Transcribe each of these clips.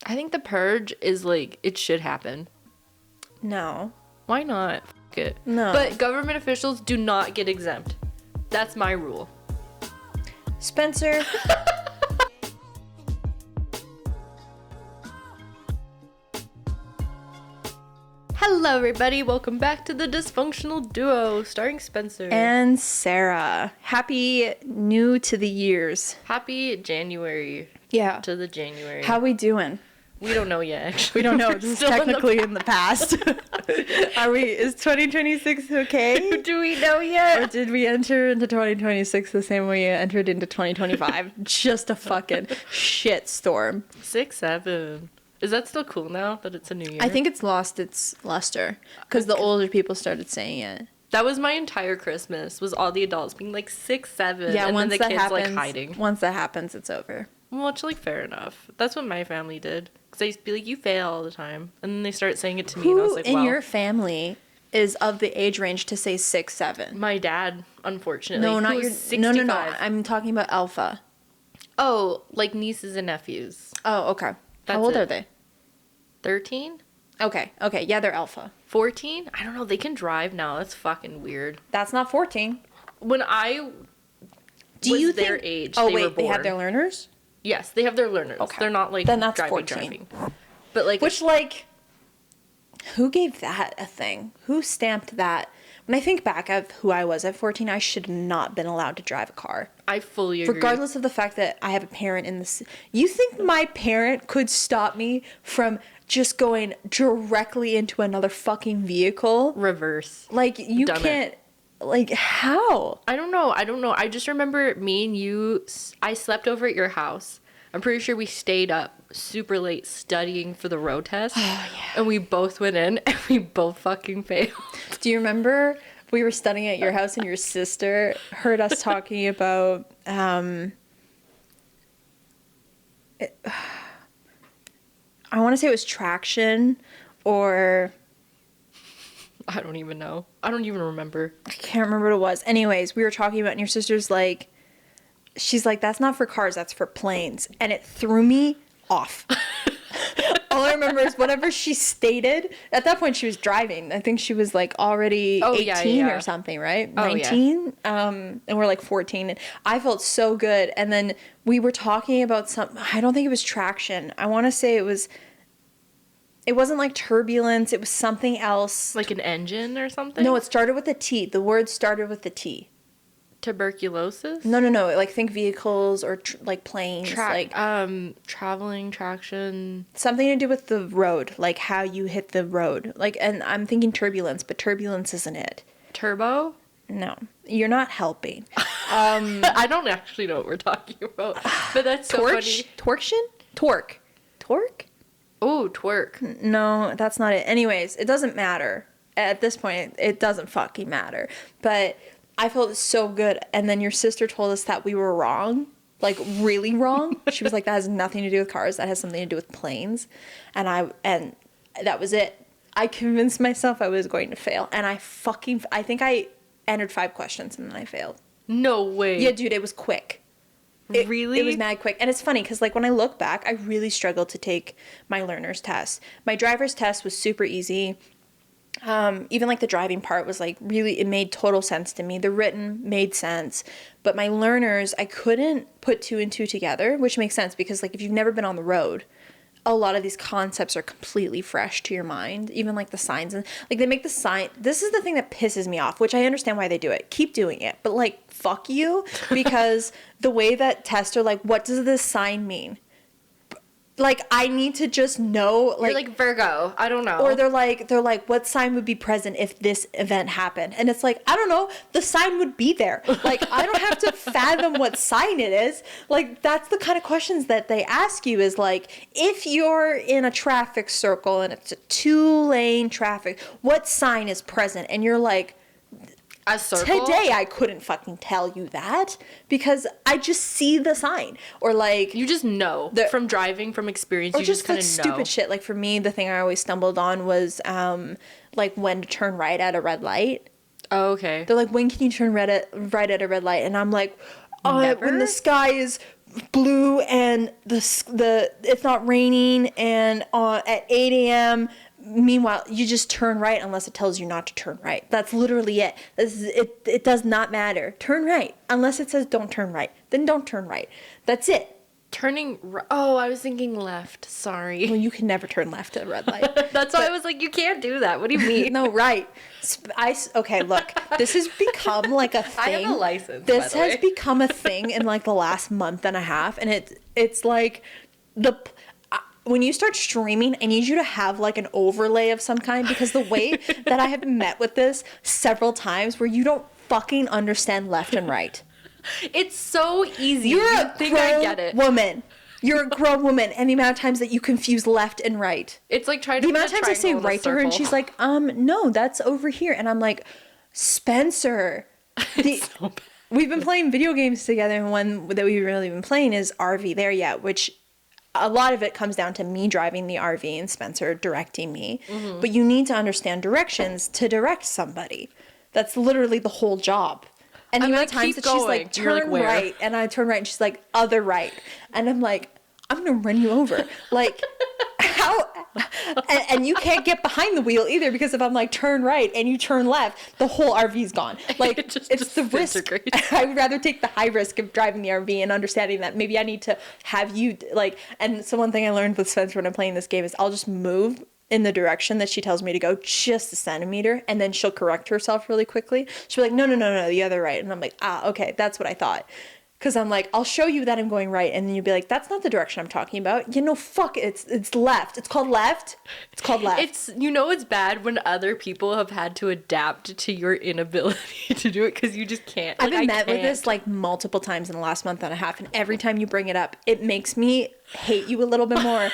I think the purge is like, it should happen. No. Why not? Fuck it. No. But government officials do not get exempt. That's my rule. Spencer. Hello, everybody. Welcome back to the Dysfunctional Duo, starring Spencer. And Sarah. Happy new to the years. Happy January. Yeah. To the January. How we doing? We don't know yet, actually. We don't know. We're This is still technically in the past. Is 2026 okay? Do we know yet? Or did we enter into 2026 the same way you entered into 2025? Just a fucking shit storm. 6-7. Is that still cool now that it's a new year? I think it's lost its luster because the older people started saying it. That was my entire Christmas, was all the adults being like 6-7. Yeah, and once then the that kids happens, like hiding. Once that happens, it's over. Well, it's like fair enough. That's what my family did. Because I used to be like, you fail all the time. And then they started saying it to me, and I was like, Who wow. in your family is of the age range to say 6-7? My dad, unfortunately. No, not who your. was 65. No. I'm talking about alpha. Oh, like nieces and nephews. Oh, okay. That's How old it. are they? 13? Okay. Yeah, they're alpha. 14? I don't know. They can drive now. That's fucking weird. That's not 14. When I was their age, Oh, they were wait, they born. have their learners? Yes, they have their learners. Okay. They're not like Then that's driving. 14. But like, Which, like, who gave that a thing? Who stamped that? When I think back of who I was at 14, I should not been allowed to drive a car. I fully agree. Regardless of the fact that I have a parent in this. You think my parent could stop me from just going directly into another fucking vehicle? Reverse. Like, you Done can't. Like, how? I don't know. I just remember me and you, I slept over at your house. I'm pretty sure we stayed up super late studying for the road test. Oh, yeah. And we both went in and we both fucking failed. Do you remember we were studying at your house and your sister heard us talking about I want to say it was traction or I don't even know. I don't even remember. I can't remember what it was. Anyways, we were talking about, and your sister's like, she's like, that's not for cars, that's for planes. And it threw me off. All I remember is whatever she stated. At that point, she was driving. I think she was like already 18 or something, right? Oh, 19. And we're like 14. And I felt so good. And then we were talking about I don't think it was traction. I want to say it wasn't like turbulence. It was something else. Like an engine or something? No, it started with a T. The word started with the T. Tuberculosis? No. Like think vehicles or like planes. Like traveling, traction. something to do with the road, like how you hit the road. Like, and I'm thinking turbulence, but turbulence isn't it. Turbo? No, you're not helping. I don't actually know what we're talking about. But that's so funny. Torque? Oh, twerk. No, that's not it. Anyways, it doesn't matter. At this point, it doesn't fucking matter. But I felt so good. And then your sister told us that we were wrong. Like, really wrong. She was like, that has nothing to do with cars. That has something to do with planes. And that was it. I convinced myself I was going to fail. And I think I entered 5 questions and then I failed. No way. Yeah, dude, it was quick. Really? It was mad quick. And it's funny because, like, when I look back, I really struggled to take my learner's test. My driver's test was super easy. Even, like, the driving part was, like, really, it made total sense to me. The written made sense. But my learners, I couldn't put 2 and 2 together, which makes sense because, like, if you've never been on the road, a lot of these concepts are completely fresh to your mind. Even, like, the signs. And, like, they make the sign. This is the thing that pisses me off, which I understand why they do it. Keep doing it. But, like, fuck you, because the way that tests are like, what does this sign mean? Like, I need to just know, like, you're like Virgo. I don't know. or they're like, what sign would be present if this event happened? And it's like, I don't know, the sign would be there. Like, I don't have to fathom what sign it is. Like, that's the kind of questions that they ask you is like, if you're in a traffic circle and it's a 2-lane traffic, what sign is present? And you're like, a circle? Today I couldn't fucking tell you that because I just see the sign. Or like, you just know from driving, from experience. Or you just kind like of know. stupid shit. Like for me, the thing I always stumbled on was like when to turn right at a red light. Oh, okay. They're like, when can you turn right at a red light? And I'm like, when the sky is blue and the it's not raining and at 8 a.m. Meanwhile, you just turn right unless it tells you not to turn right. That's literally it. It does not matter. Turn right. Unless it says don't turn right. Then don't turn right. That's it. Oh, I was thinking left. Sorry. Well, you can never turn left at a red light. That's why I was like, you can't do that. What do you mean? No, right. Okay, look. This has become like a thing. I have a license, This by the has way. become a thing in like the last month and a half. And it's like when you start streaming, I need you to have like an overlay of some kind, because the way that I have been met with this several times where you don't fucking understand left and right. It's so easy. You're You a think I grown get it. woman. You're a grown woman, and the amount of times that you confuse left and right. It's like trying to The amount of times I say right to her and she's like, no, that's over here. And I'm like, Spencer. So bad. We've been playing video games together, and one that we've really been playing is RV There Yet, which a lot of it comes down to me driving the RV and Spencer directing me. Mm-hmm. But you need to understand directions to direct somebody. That's literally the whole job. And the amount of times that she's like, turn right, and I turn right, and she's like, other right. And I'm like, I'm going to run you over. Like, how? And you can't get behind the wheel either, because if I'm like, turn right, and you turn left, the whole RV's gone. Like, it's the risk. I would rather take the high risk of driving the RV and understanding that maybe I need to have you, like, and so one thing I learned with Spencer when I'm playing this game is I'll just move in the direction that she tells me to go just a centimeter, and then she'll correct herself really quickly. She'll be like, no, the other right. And I'm like, okay, that's what I thought. Because I'm like, I'll show you that I'm going right, and then you'll be like, that's not the direction I'm talking about. Fuck it, it's left. It's called left. It's called left. It's bad when other people have had to adapt to your inability to do it, because you just can't. I've been met with this like multiple times in the last month and a half, and every time you bring it up, it makes me hate you a little bit more.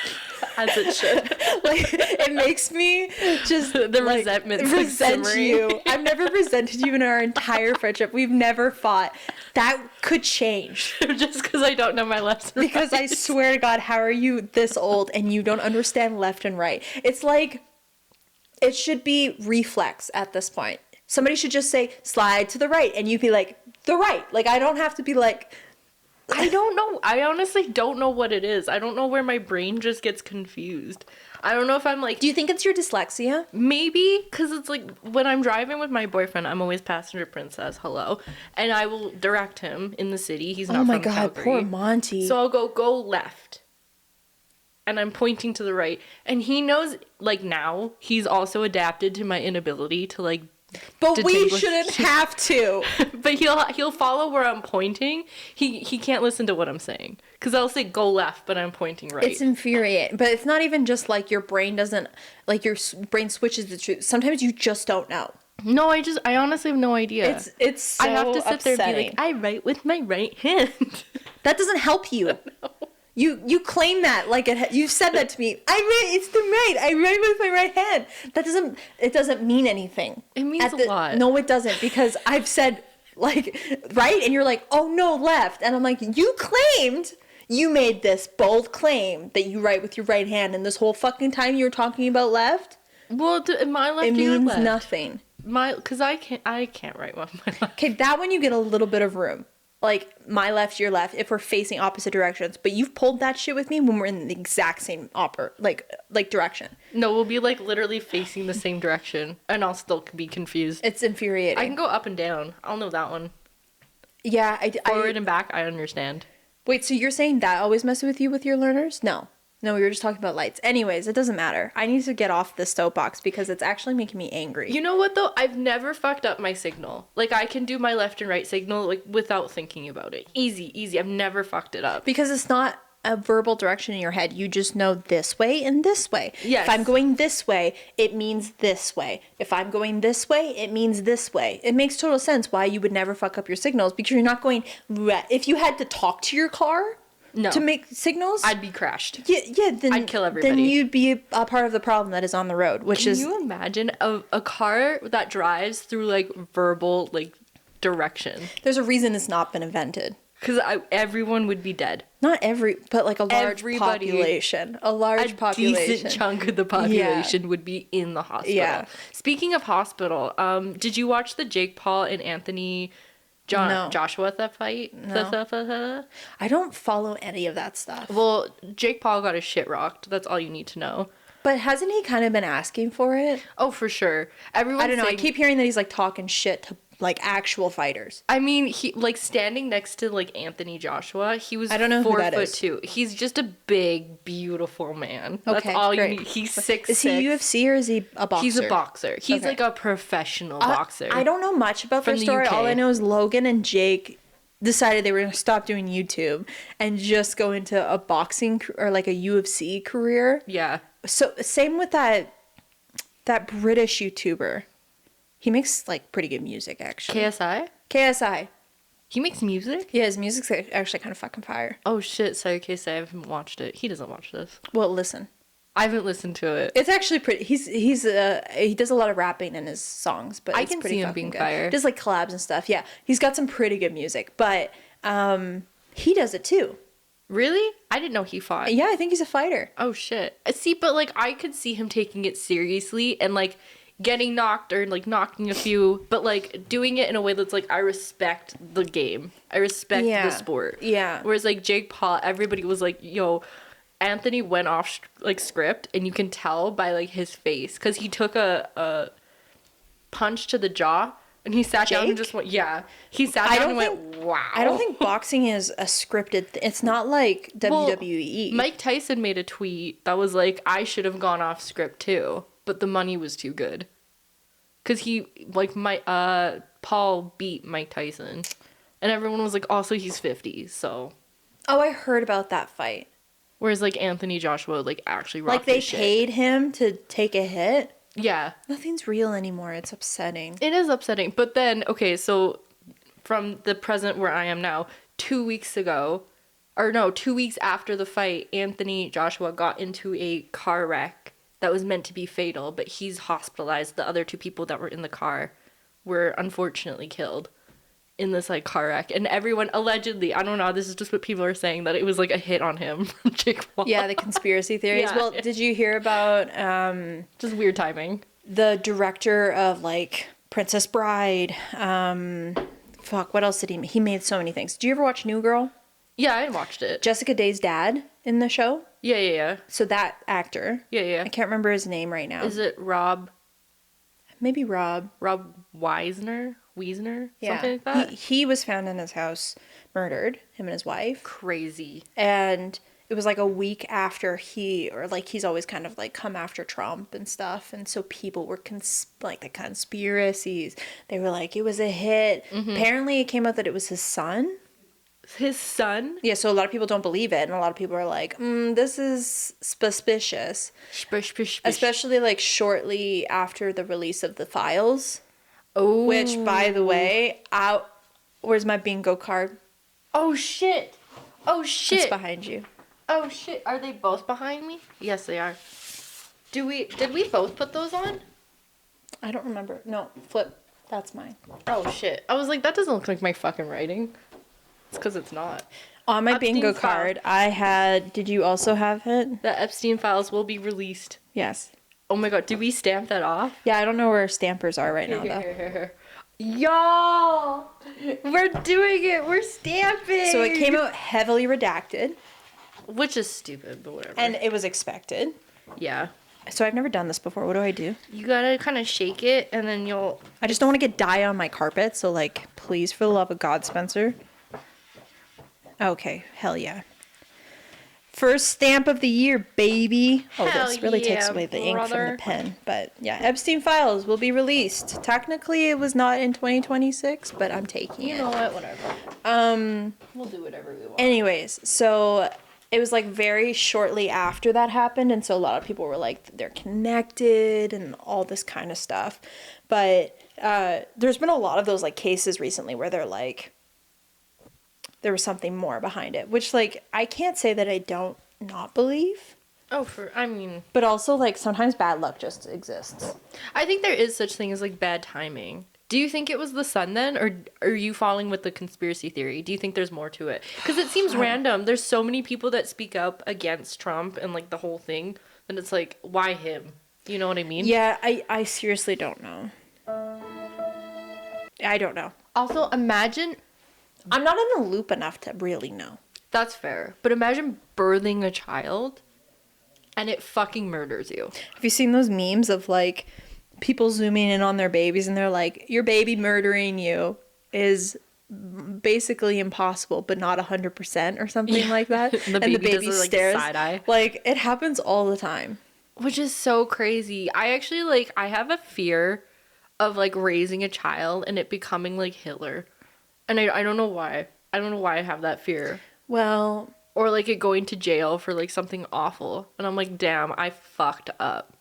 As it should. Like, it makes me just resentment resent you. I've never resented you in our entire friendship. We've never fought. That could change. Just because I don't know my left and Because right. I swear to God, how are you this old and you don't understand left and right? It's like, it should be reflex at this point. Somebody should just say, slide to the right, and you'd be like, the right. Like, I don't have to be like, I don't know. I honestly don't know what it is. I don't know where my brain just gets confused. I don't know if I'm like... Do you think it's your dyslexia? Maybe, because it's like when I'm driving with my boyfriend, I'm always passenger princess, hello. And I will direct him in the city. He's not from Calgary. Oh my God, poor Monty. So I'll go left. And I'm pointing to the right. And he knows, like now, he's also adapted to my inability to like... But we shouldn't have to. But he'll follow where I'm pointing. He can't listen to what I'm saying, because I'll say go left, but I'm pointing right. It's infuriating. But it's not even just like your brain doesn't, like your brain switches the truth. Sometimes you just don't know. No, I honestly have no idea. It's so I have to sit upsetting. there and be like, I write with my right hand. That doesn't help you. No. You claim that like you said that to me. It's the right. I write with my right hand. It doesn't mean anything. It means a lot. No, it doesn't, because I've said like right, and you're like, oh no, left, and I'm like, you made this bold claim that you write with your right hand, and this whole fucking time you were talking about left. Well, my left. It your means left. nothing. Because I can't write with my left. Okay, that one you get a little bit of room. Like, my left, your left, if we're facing opposite directions. But you've pulled that shit with me when we're in the exact same direction. No, we'll be like literally facing the same direction, and I'll still be confused. It's infuriating. I can go up and down. I'll know that one. Yeah, Forward and back, I understand. Wait, so you're saying that always messes with you with your learners? No, we were just talking about lights. Anyways, it doesn't matter. I need to get off this soapbox because it's actually making me angry. You know what, though? I've never fucked up my signal. Like, I can do my left and right signal, like, without thinking about it. Easy. I've never fucked it up. Because it's not a verbal direction in your head. You just know this way and this way. Yes. If I'm going this way, it means this way. If I'm going this way, it means this way. It makes total sense why you would never fuck up your signals, because you're not going... If you had to talk to your car... No. To make signals? I'd be crashed. Yeah, then I'd kill everybody. Then you'd be a part of the problem that is on the road, which is... Can you imagine a car that drives through, like, verbal, like, direction? There's a reason it's not been invented. Because everyone would be dead. Not but like a large population. A large population. A decent chunk of the population would be in the hospital. Yeah. Speaking of hospital, did you watch the Jake Paul and Anthony No. Joshua that fight? No. I don't follow any of that stuff. Well, Jake Paul got his shit rocked. That's all you need to know. But hasn't he kind of been asking for it? Oh, for sure. Everyone's I don't know. saying, I keep hearing that he's like talking shit to like actual fighters. I mean, he like standing next to like Anthony Joshua. He was I don't know who that is. 4'2". He's just a big, beautiful man. That's all you great. need. He's 6'6". Is he UFC or is he a boxer? He's a boxer. He's Okay. like a professional boxer. I don't know much about their From the story. UK. All I know is Logan and Jake decided they were going to stop doing YouTube and just go into a boxing or like a UFC career. Yeah. So same with that British YouTuber. He makes like pretty good music actually. KSI. He makes music? Yeah, his music's actually kind of fucking fire. Oh shit, sorry KSI, I haven't watched it. He doesn't watch this. Well, listen. I haven't listened to it. It's actually pretty. He does a lot of rapping in his songs, but I it's can pretty see him fucking being good. fire. Does like collabs and stuff. Yeah, he's got some pretty good music, but he does it too. Really? I didn't know he fought. Yeah, I think he's a fighter. Oh shit. See, but like I could see him taking it seriously and like getting knocked or like knocking a few, but like doing it in a way that's like I respect the game. I respect the sport. Yeah. Whereas like Jake Paul, everybody was like, yo, Anthony went off like script, and you can tell by like his face because he took a punch to the jaw. And he sat down and just went, yeah. He sat down and went, wow. I don't think boxing is a scripted it's not like WWE. Mike Tyson made a tweet that was like, I should have gone off script too, but the money was too good. Because Paul beat Mike Tyson. And everyone was like, also he's 50, so. Oh, I heard about that fight. Whereas like Anthony Joshua like actually rocked Like they his shit. paid him to take a hit? Yeah. Nothing's real anymore. It's upsetting. It is upsetting. But then, okay, so from the present where I am now, 2 weeks after the fight, Anthony Joshua got into a car wreck that was meant to be fatal, but he's hospitalized. The other two people that were in the car were unfortunately killed in this like car wreck. And everyone allegedly, I don't know, this is just what people are saying, that it was like a hit on him from Jake Paul. Yeah, the conspiracy theories. Yeah. Well, did you hear about Just weird timing. the director of like Princess Bride? What else did he made so many things. Do you ever watch New Girl? Yeah, I watched it. Jessica Day's dad in the show? Yeah. So that actor. Yeah. I can't remember his name right now. Is it Rob Maybe Rob. Wiesner? Yeah. Something like that? He was found in his house, murdered, him and his wife. Crazy. And it was like a week after he's always kind of like come after Trump and stuff. And so people were the conspiracies. They were like, it was a hit. Mm-hmm. Apparently it came out that it was his son. His son? Yeah, so a lot of people don't believe it. And a lot of people are like, this is suspicious. Especially like shortly after the release of the files. Oh. Which, by the way, where's my bingo card? Oh, shit. It's behind you. Oh, shit. Are they both behind me? Yes, they are. Did we both put those on? I don't remember. No, flip. That's mine. Oh, shit. I was like, that doesn't look like my fucking writing. It's because it's not. On my Epstein bingo file. card, I had... Did you also have it? The Epstein files will be released. Yes. Oh, my God. Did we stamp that off? Yeah, I don't know where stampers are right now, though. Here. Y'all! We're doing it! We're stamping! So it came out heavily redacted. Which is stupid, but whatever. And it was expected. Yeah. So I've never done this before. What do I do? You gotta kind of shake it, and then you'll... I just don't want to get dye on my carpet, so, like, please, for the love of God, Spencer. Okay, hell yeah. First stamp of the year, baby. Oh, Hell this really takes yeah, away the ink from brother. the pen. But yeah, Epstein Files will be released. Technically, it was not in 2026, but I'm taking it. You know what? Whatever. We'll do whatever we want. Anyways, so it was like very shortly after that happened, and so a lot of people were like, they're connected and all this kind of stuff. But there's been a lot of those like cases recently where they're like, there was something more behind it, which like I can't say that I don't not believe. But also like sometimes bad luck just exists. I think there is such thing as like bad timing. Do you think it was the sun then, or are you following with the conspiracy theory? Do you think there's more to it? Because it seems random. There's so many people that speak up against Trump and like the whole thing, and it's like, why him? You know what I mean? Yeah, I seriously don't know. I don't know. Also, imagine, I'm not in the loop enough to really know. that's fair, but imagine birthing a child and it fucking murders you. Have you seen those memes of like people zooming in on their babies and they're like, your baby murdering you is basically impossible, but not 100% or something like that. The And the baby does baby the, like, stares. side eye. Like, it happens all the time. Which is so crazy. I actually, like, I have a fear of, like, raising a child and it becoming like Hitler. And I don't know why. I don't know why I have that fear. Well, Or, like, it going to jail for, like, something awful. And I'm like, damn, I fucked up.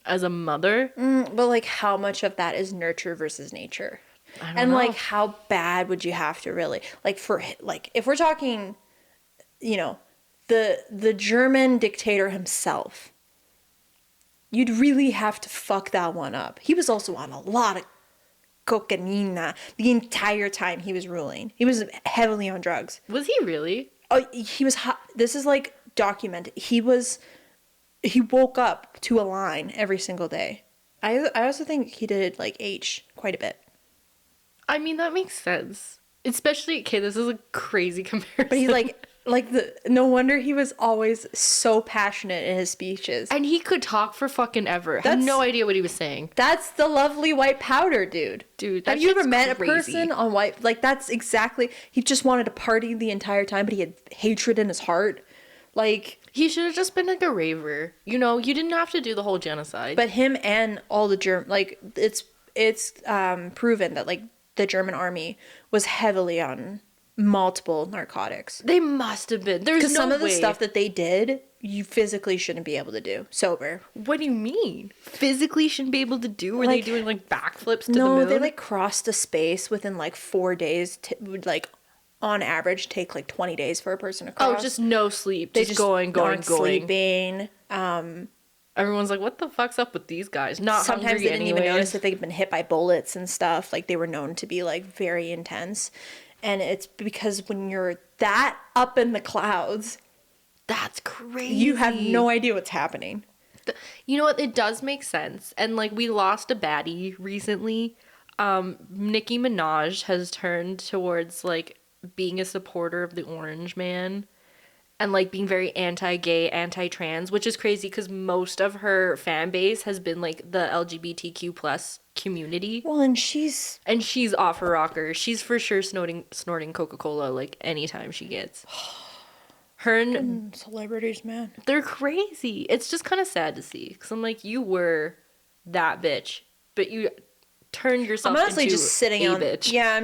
As a mother. but like how much of that is nurture versus nature? I don't And know. like how bad would you have to really, like, for like if we're talking, you know, the German dictator himself, you'd really have to fuck that one up. He was also on a lot of cocaine the entire time he was ruling. He was heavily on drugs. Was he really? Oh, he was this is like documented. He woke up to a line every single day. I also think he did like H quite a bit. I mean, that makes sense. Especially, okay, this is a crazy comparison. But he no wonder he was always so passionate in his speeches. And he could talk for fucking ever. I had no idea what he was saying. That's the lovely white powder, dude. Dude, that have you ever shit's met crazy. a person on white? Like, that's exactly. He just wanted to party the entire time, but he had hatred in his heart. Like, He should have just been like a raver. You know, you didn't have to do the whole genocide. but him and all the it's proven that like the German army was heavily on multiple narcotics. They must have been. There's no Because some of the way. stuff that they did, you physically shouldn't be able to do sober. What do you mean? Physically shouldn't be able to do? Were they Like, doing like backflips to the No, moon? they like crossed a space within like 4 days. Would like on average take like 20 days for a person to cross. Oh, just no sleep. they Just going. aren't sleeping. Everyone's like, what the fuck's up with these guys? Not Sometimes hungry they didn't even anyways. notice that they'd been hit by bullets and stuff. Like they were known to be like very intense. And it's because when you're that up in the clouds, That's crazy. you have no idea what's happening. You know what? It does make sense. And like we lost a baddie recently. Nicki Minaj has turned towards like being a supporter of the Orange Man and like being very anti-gay, anti-trans, which is crazy because most of her fan base has been like the LGBTQ plus community. Well, and she's off her rocker. She's for sure snorting Coca-Cola like anytime she gets. Her and celebrities, man. they're crazy. It's just kind of sad to see because I'm like, you were that bitch, but you turned yourself I'm honestly into just sitting a on. bitch. Yeah,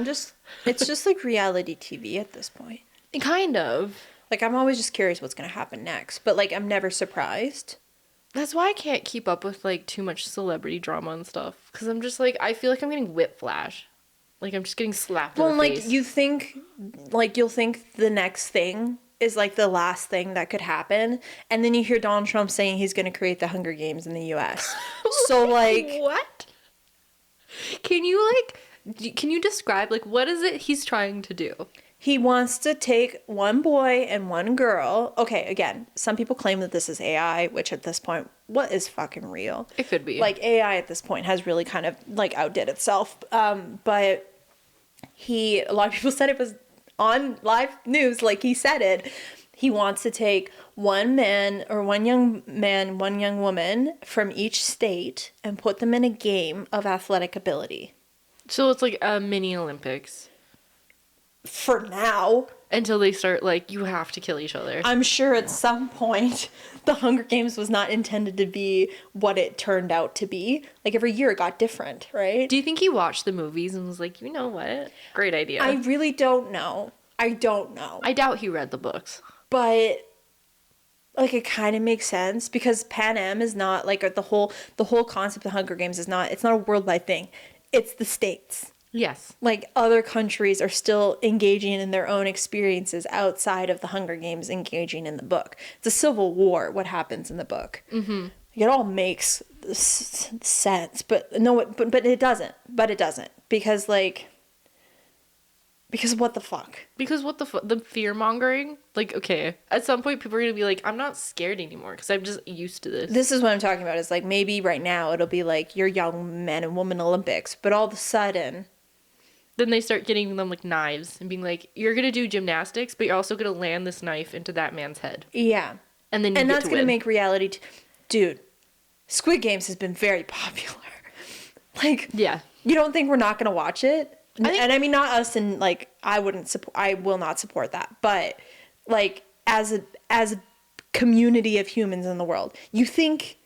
it's just like reality TV at this point. Kind of. Like, I'm always just curious what's going to happen next. But, like, I'm never surprised. That's why I can't keep up with like too much celebrity drama and stuff because I'm just like I feel like I'm getting whiplash. Like I'm just getting slapped in the face. You think, like, you'll think the next thing is, like, the last thing that could happen. And then you hear Donald Trump saying he's going to create the Hunger Games in the U.S. So, like... What? Can you describe, like, what is it he's trying to do? He wants to take one boy and one girl. Okay, again, some people claim that this is AI, which at this point, what is fucking real? It could be. Like, AI at this point has really kind of, like, outdid itself. But a lot of people said it was on live news, like he said it. He wants to take one man or one young man, one young woman from each state and put them in a game of athletic ability. So it's like a mini Olympics. For now. Until they start, like, you have to kill each other. I'm sure at some point the Hunger Games was not intended to be what it turned out to be. Like, every year it got different, right? Do you think he watched the movies and was like, you know what? Great idea. I really don't know. I don't know. I doubt he read the books. But, like, it kind of makes sense because Pan Am is not, like, the whole concept of Hunger Games is not, it's not a worldwide thing. It's the states. Yes. Like, other countries are still engaging in their own experiences outside of the Hunger Games engaging in the book. It's a civil war, what happens in the book. Mm-hmm. It all makes sense, but no, but it doesn't. But it doesn't. Because, like, because what the fuck? Because what the fear-mongering? Like, okay, at some point people are going to be like, I'm not scared anymore because I'm just used to this. This is what I'm talking about. Is like, maybe right now it'll be like your young men and women Olympics, but all of a sudden... Then they start getting them like knives and being like, you're gonna do gymnastics, but you're also gonna land this knife into that man's head. Yeah. And then and that's gonna make reality dude, Squid Games has been very popular. Like, yeah. You don't think we're not gonna watch it? I mean, not us, and like, I will not support that. But like, as a community of humans in the world, you think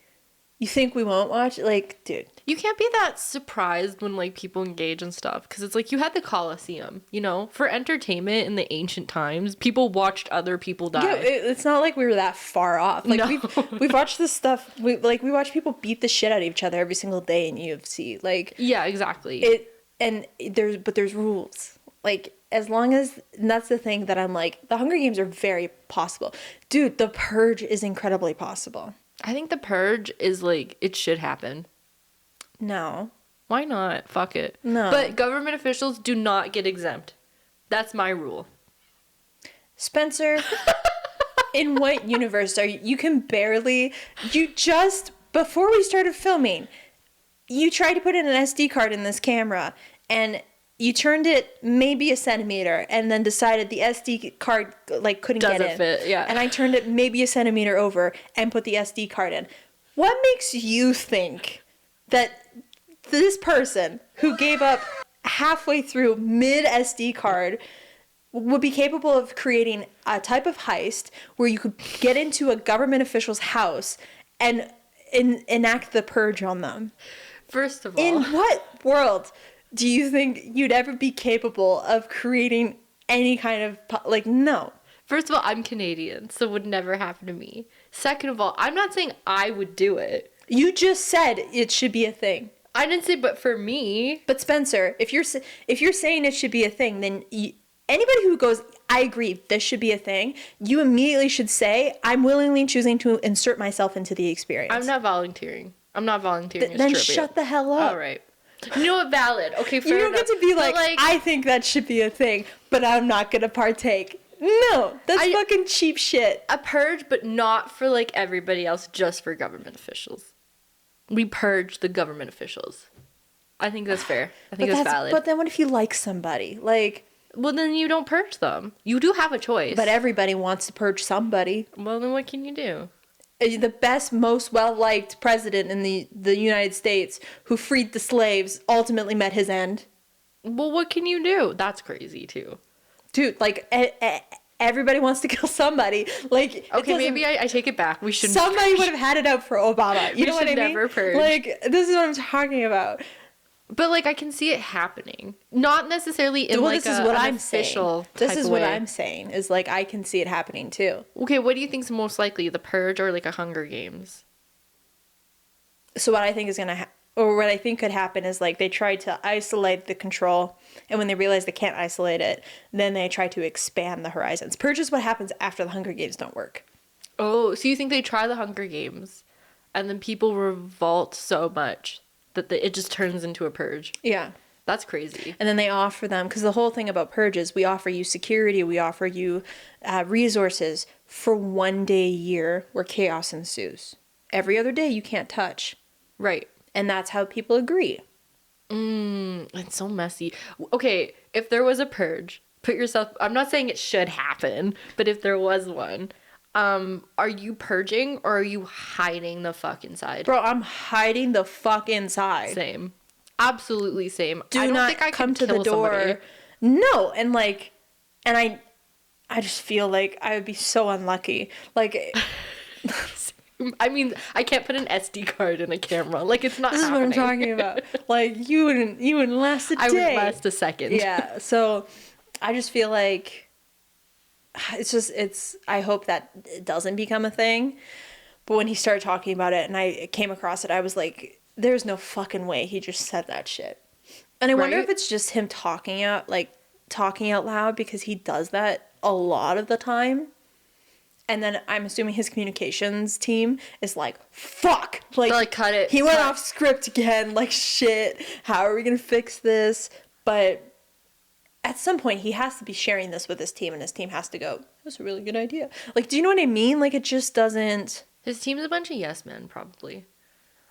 we won't watch? Like, dude, You can't be that surprised when like people engage in stuff because it's like you had the Colosseum, you know, for entertainment in the ancient times. People watched other people die. Yeah, it's not like we were that far off. Like, No. we've watched this stuff. We watch people beat the shit out of each other every single day in UFC. Like, Yeah, exactly. There's rules. Like, as long as, and that's the thing that I'm like, the Hunger Games are very possible. Dude, The Purge is incredibly possible. I think the Purge is like it should happen. No. Why not? Fuck it. No. But government officials do not get exempt. That's my rule. Spencer, in what universe are you can barely, before we started filming, you tried to put in an SD card in this camera and you turned it maybe a centimeter and then decided the SD card like couldn't get in. Fit, yeah. And I turned it maybe a centimeter over and put the SD card in. What makes you think that this person who gave up halfway through mid SD card would be capable of creating a type of heist where you could get into a government official's house and enact the purge on them? First of all, In what world do you think you'd ever be capable of creating any kind of, like, no. First of all, I'm Canadian, so it would never happen to me. Second of all, I'm not saying I would do it. You just said it should be a thing. I didn't say, but for me. But Spencer, if you're saying it should be a thing, then anybody who goes, I agree, this should be a thing, you immediately should say, I'm willingly choosing to insert myself into the experience. I'm not volunteering. Then Then shut the hell up. All right. You know what? Valid. Okay, fair You don't enough. get to be But, like, I think that should be a thing, but I'm not going to partake. No, that's fucking cheap shit. A purge, but not for like everybody else, just for government officials. We purge the government officials. I think that's fair. I think that's valid. But then what if you like somebody? Like, well, then you don't purge them. You do have a choice. but everybody wants to purge somebody. Well, then what can you do? The best, most well-liked president in the United States who freed the slaves ultimately met his end. Well, what can you do? That's crazy, too. Dude, like, everybody wants to kill somebody. Like, okay, maybe I take it back. We shouldn't. Somebody would have had it out for Obama. You know what I mean? Never purge. Like, this is what I'm talking about. But like, I can see it happening. Not necessarily in like this is what I'm official saying. This type is of what way. I'm saying. Is like, I can see it happening too. Okay, what do you think's most likely, the purge or like a Hunger Games? So what I think is gonna or what I think could happen is like they try to isolate the control, and when they realize they can't isolate it, then they try to expand the horizons. Purge is what happens after the Hunger Games don't work. Oh, so you think they try the Hunger Games, and then people revolt so much that it just turns into a purge? Yeah. That's crazy. And then they offer them, because the whole thing about purge is we offer you security, we offer you resources for 1 day a year where chaos ensues. Every other day you can't touch. Right. And that's how people agree. It's so messy. Okay, if there was a purge, I'm not saying it should happen, but if there was one, are you purging or are you hiding the fuck inside? Bro, I'm hiding the fuck inside. Same. Absolutely same. Do I don't not think I come could to the kill door. somebody. No, and I just feel like I would be so unlucky. Like, I mean, I can't put an SD card in a camera. Like, it's not this happening. is what I'm talking about. Like, you wouldn't last a day. I would last a second. Yeah, so I just feel like I hope that it doesn't become a thing. But when he started talking about it and I came across it, I was like, there's no fucking way he just said that shit. And I wonder if it's just him talking out loud, because he does that a lot of the time. And then I'm assuming his communications team is like, fuck. Like, cut it. He went off script again. Like, shit. How are we going to fix this? But at some point, he has to be sharing this with his team, and his team has to go, that's a really good idea. Like, do you know what I mean? Like, it just doesn't. His team's a bunch of yes men, probably.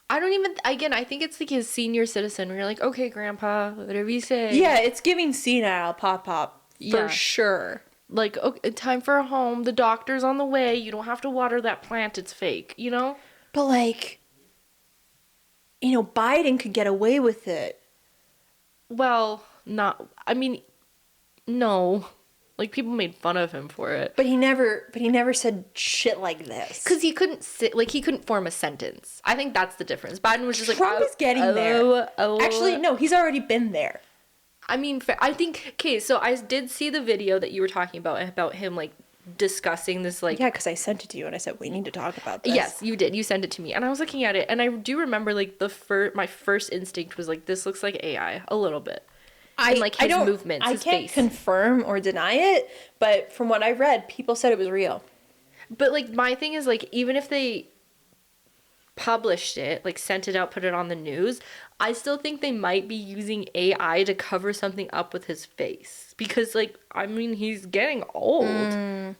I don't even, again, I think it's like his senior citizen where you're like, okay, grandpa, whatever you say. Yeah, it's giving senile pop for Yeah. sure. Like, okay, time for a home. The doctor's on the way. You don't have to water that plant. It's fake, you know? But like, Biden could get away with it. Well, not, I mean, no. Like, people made fun of him for it. But he never said shit like this. Because he couldn't he couldn't form a sentence. I think that's the difference. Biden was just like, Trump is getting there. Actually, no, he's already been there. I mean, I think, okay, so I did see the video that you were talking about him, like, discussing this, like... Yeah, because I sent it to you and I said, we need to talk about this. Yes, you did. You sent it to me. And I was looking at it, and I do remember, like, my first instinct was, like, this looks like AI a little bit. And, like, his movements, his face. I can't confirm or deny it, but from what I read, people said it was real. But, like, my thing is, like, even if they published it, like, sent it out, put it on the news, I still think they might be using AI to cover something up with his face. Because, like, I mean, he's getting old,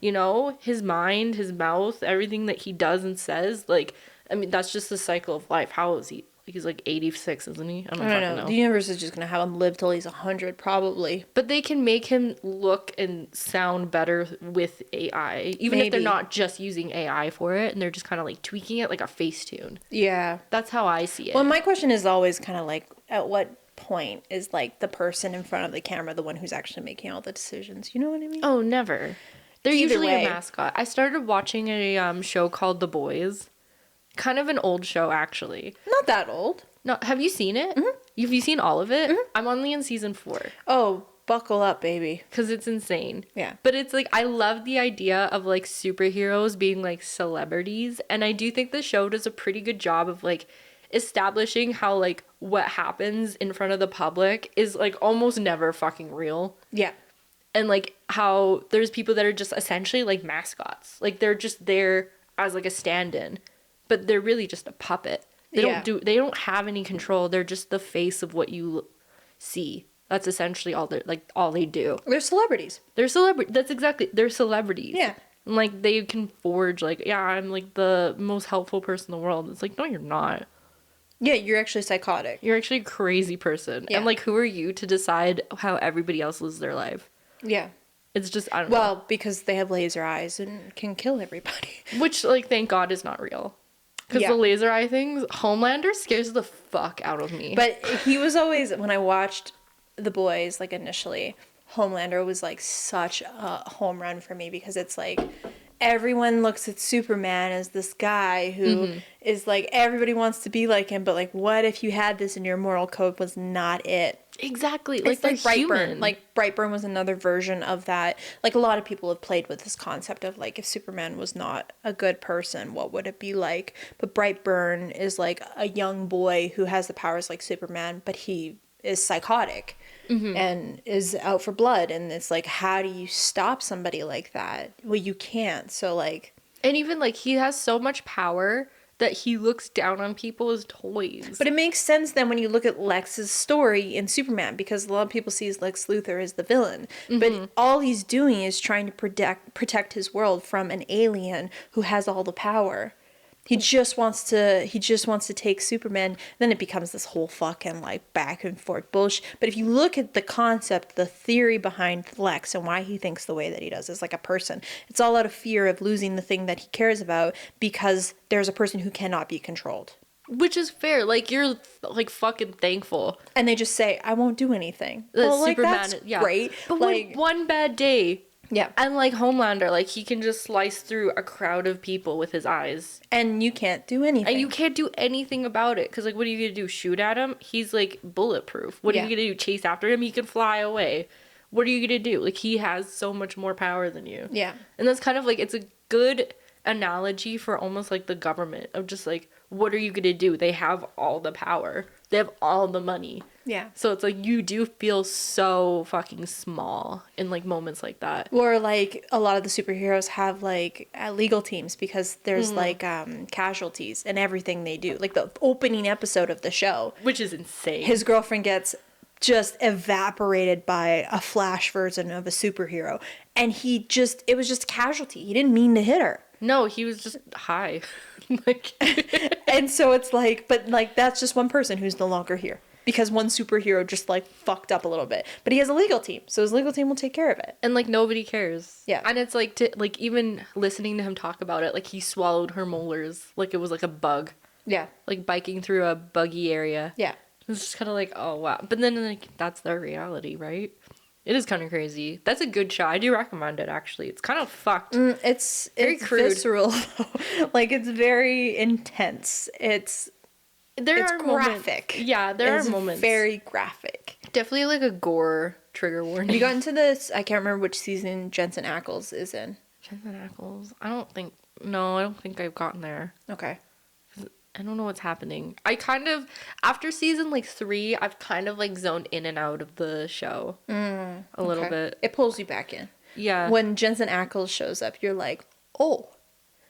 you know? His mind, his mouth, everything that he does and says, like, I mean, that's just the cycle of life. How is he? He's like 86, isn't he? I don't know. The universe is just going to have him live till he's 100, probably. But they can make him look and sound better with AI. Even if they're not just using AI for it and they're just kind of like tweaking it like a Facetune. Yeah. That's how I see it. Well, my question is always kind of like, at what point is like the person in front of the camera the one who's actually making all the decisions? You know what I mean? Oh, never. They're Either usually way. a mascot. I started watching a show called The Boys. Kind of an old show, actually. Not that old. No, have you seen it? Mm-hmm. Have you seen all of it? Mm-hmm. I'm only in season 4. Oh, buckle up, baby. Because it's insane. Yeah. But it's like, I love the idea of like superheroes being like celebrities. And I do think the show does a pretty good job of like establishing how like what happens in front of the public is like almost never fucking real. Yeah. And like how there's people that are just essentially like mascots. Like they're just there as like a stand-in. But they're really just a puppet. They don't have any control. They're just the face of what you see. That's essentially all they do. They're celebrities. They're celebrities. Yeah. And like they can forge like, yeah, I'm like the most helpful person in the world. It's like, no, you're not. Yeah, you're actually psychotic. You're actually a crazy person. Yeah. And like, who are you to decide how everybody else lives their life? Yeah. It's just, I don't know. Well, because they have laser eyes and can kill everybody. Which, like, thank God is not real. Because the laser eye things, Homelander scares the fuck out of me. But he was always, when I watched The Boys, like, initially, Homelander was, like, such a home run for me because it's, like, everyone looks at Superman as this guy who is, like, everybody wants to be like him, but, like, what if you had this and your moral code was not it? Exactly. It's like Brightburn. human. Like, Brightburn was another version of that. Like, a lot of people have played with this concept of, like, if Superman was not a good person, what would it be like? But Brightburn is, like, a young boy who has the powers like Superman, but he is psychotic and is out for blood. And it's, like, how do you stop somebody like that? Well, you can't. So, like... And even, like, he has so much power that he looks down on people as toys. But it makes sense then when you look at Lex's story in Superman, because a lot of people see Lex Luthor as the villain. But all he's doing is trying to protect his world from an alien who has all the power. He just wants to take Superman. Then it becomes this whole fucking like back and forth bullshit. But if you look at the concept, the theory behind Lex and why he thinks the way that he does is like a person. It's all out of fear of losing the thing that he cares about because there's a person who cannot be controlled. Which is fair. Like, you're like fucking thankful. And they just say, I won't do anything. Well, like, Superman, that's great. But like, one bad day. Yeah. And like Homelander, like he can just slice through a crowd of people with his eyes. And you can't do anything. And you can't do anything about it. Because like, what are you going to do? Shoot at him? He's like bulletproof. What are you going to do? Chase after him? He can fly away. What are you going to do? Like, he has so much more power than you. Yeah. And that's kind of like, it's a good analogy for almost like the government of just like, what are you going to do? They have all the power. They have all the money. Yeah. So it's like you do feel so fucking small in like moments like that. Or like a lot of the superheroes have like legal teams because there's like casualties in everything they do. Like the opening episode of the show, Which is insane. his girlfriend gets just evaporated by a Flash version of a superhero. And it was just a casualty. He didn't mean to hit her. No, he was just high. Like And so it's like, but like that's just one person who's no longer here because one superhero just like fucked up a little bit. But he has a legal team, so his legal team will take care of it. And like nobody cares. Yeah. And it's like like even listening to him talk about it, like he swallowed her molars like it was like a bug. Yeah. Like biking through a buggy area. Yeah. It's just kind of like, oh wow. But then like that's their reality, right? It is kind of crazy. That's a good show. I do recommend it actually. It's kind of fucked. It's Very crude. visceral. Like it's very intense. It's There are graphic. Moments. Yeah, there It's are moments. very graphic. Definitely like a gore trigger warning. You got into this, I can't remember which season Jensen Ackles is in. Jensen Ackles? I don't think I've gotten there. Okay. I don't know what's happening. I kind of, after season like 3, I've kind of like zoned in and out of the show a little bit. It pulls you back in. Yeah. When Jensen Ackles shows up, you're like, oh.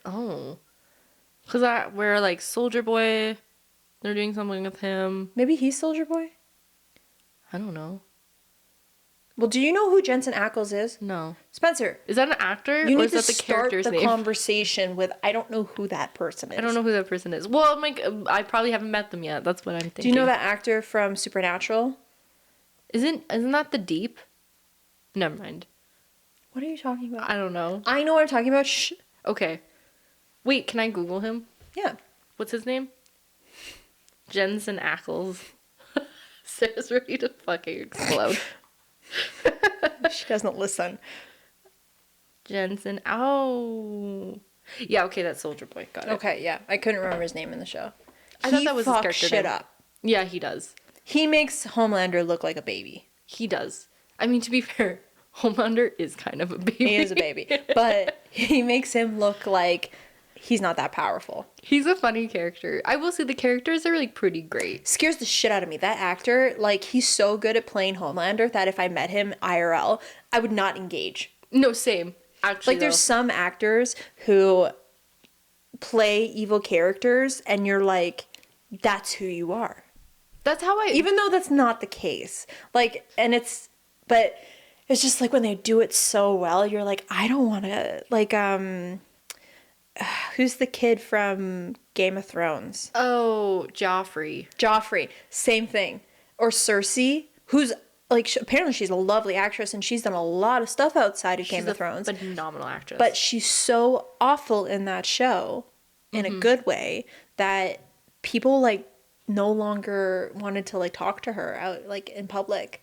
Because we're like Soldier Boy, they're doing something with him. Maybe he's Soldier Boy? I don't know. Well, do you know who Jensen Ackles is? No. Spencer. Is that an actor? You or need is to that the start character's the name? conversation with, I don't know who that person is. I don't know who that person is. Well, I'm like, I probably haven't met them yet. That's what I'm thinking. Do you know that actor from Supernatural? Isn't that the Deep? Never mind. What are you talking about? I don't know. I know what I'm talking about. Shh. Okay. Wait, can I Google him? Yeah. What's his name? Jensen Ackles. Sarah's ready to fucking explode. She doesn't listen. Jensen. Oh. Yeah, okay, that's Soldier Boy. Got it. Okay, yeah. I couldn't remember his name in the show. I thought that was his fucks character shit name. up. Yeah, he does. He makes Homelander look like a baby. He does. I mean, to be fair, Homelander is kind of a baby. He is a baby. But he makes him look like he's not that powerful. He's a funny character. I will say the characters are like pretty great. Scares the shit out of me. That actor, like, he's so good at playing Homelander that if I met him IRL, I would not engage. No, same. Actually, Like, there's some actors who play evil characters and you're like, that's who you are. That's how I... Even though that's not the case. Like, and but it's just like when they do it so well, you're like, I don't want to, like, who's the kid from Game of Thrones? Oh, Joffrey. Same thing. Or Cersei, who's, like, apparently she's a lovely actress and she's done a lot of stuff outside of Game of Thrones. She's a phenomenal actress. But she's so awful in that show, in a good way, that people, like, no longer wanted to, like, talk to her out, like, in public.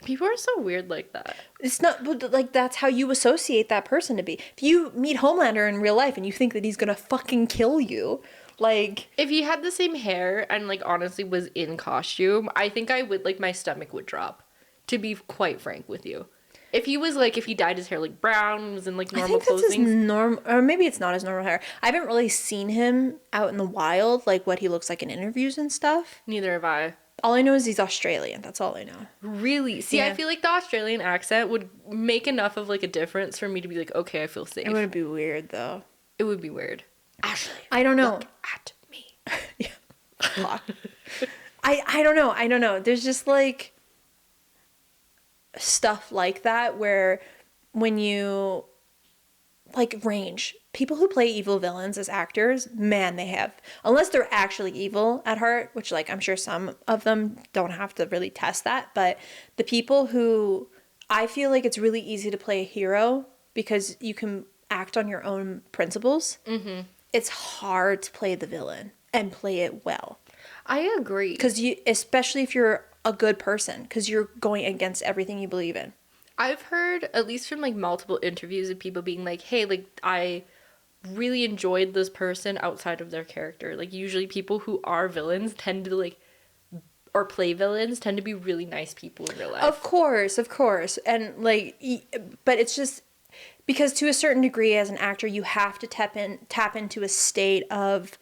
People are so weird like that. It's not, but, like, that's how you associate that person to be. If you meet Homelander in real life and you think that he's gonna fucking kill you, like... If he had the same hair and, like, honestly was in costume, I think I would, like, my stomach would drop, to be quite frank with you. If he was, like, if he dyed his hair, like, brown, was in, like, normal I think that's clothing. his normal, or maybe it's not his normal hair. I haven't really seen him out in the wild, like, what he looks like in interviews and stuff. Neither have I. All I know is he's Australian. That's all I know. Really? See, Yeah. I feel like the Australian accent would make enough of, like, a difference for me to be like, okay, I feel safe. It would be weird, though. It would be weird. Ashley, I don't know. look at me. Yeah. I don't know. I don't know. There's just, like, stuff like that where when you, like, range. People who play evil villains as actors, man, they have, unless they're actually evil at heart, which, like, I'm sure some of them don't have to really test that, but the people who, I feel like it's really easy to play a hero because you can act on your own principles. Mm-hmm. It's hard to play the villain and play it well. I agree. Because you, especially if you're a good person, because you're going against everything you believe in. I've heard, at least from, like, multiple interviews of people being like, hey, like, I really enjoyed this person outside of their character. Like, usually people who are villains tend to, like, or play villains tend to be really nice people in real life. Of course. And, like, but it's just, because to a certain degree as an actor, you have to tap into a state of,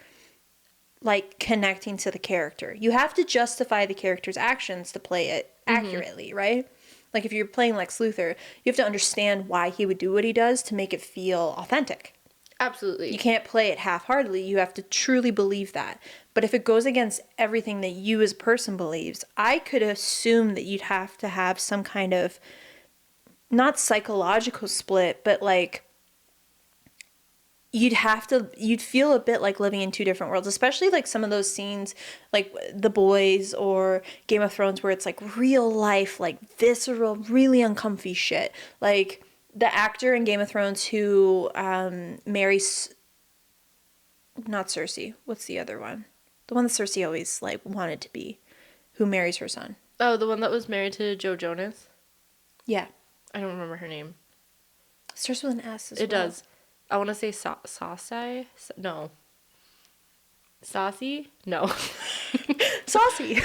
like, connecting to the character. You have to justify the character's actions to play it accurately, right? Like, if you're playing Lex Luthor, you have to understand why he would do what he does to make it feel authentic. Absolutely. You can't play it half-heartedly. You have to truly believe that. But if it goes against everything that you as a person believes, I could assume that you'd have to have some kind of, not psychological split, but, like, you'd feel a bit like living in two different worlds, especially like some of those scenes like The Boys or Game of Thrones where it's like real life, like visceral, really uncomfy shit. Like the actor in Game of Thrones who marries, not Cersei, what's the other one? The one that Cersei always like wanted to be, who marries her son. Oh, the one that was married to Joe Jonas? Yeah. I don't remember her name. Starts with an S as It well. does. I want to say Saucy? No. Saucy? No. Saucy.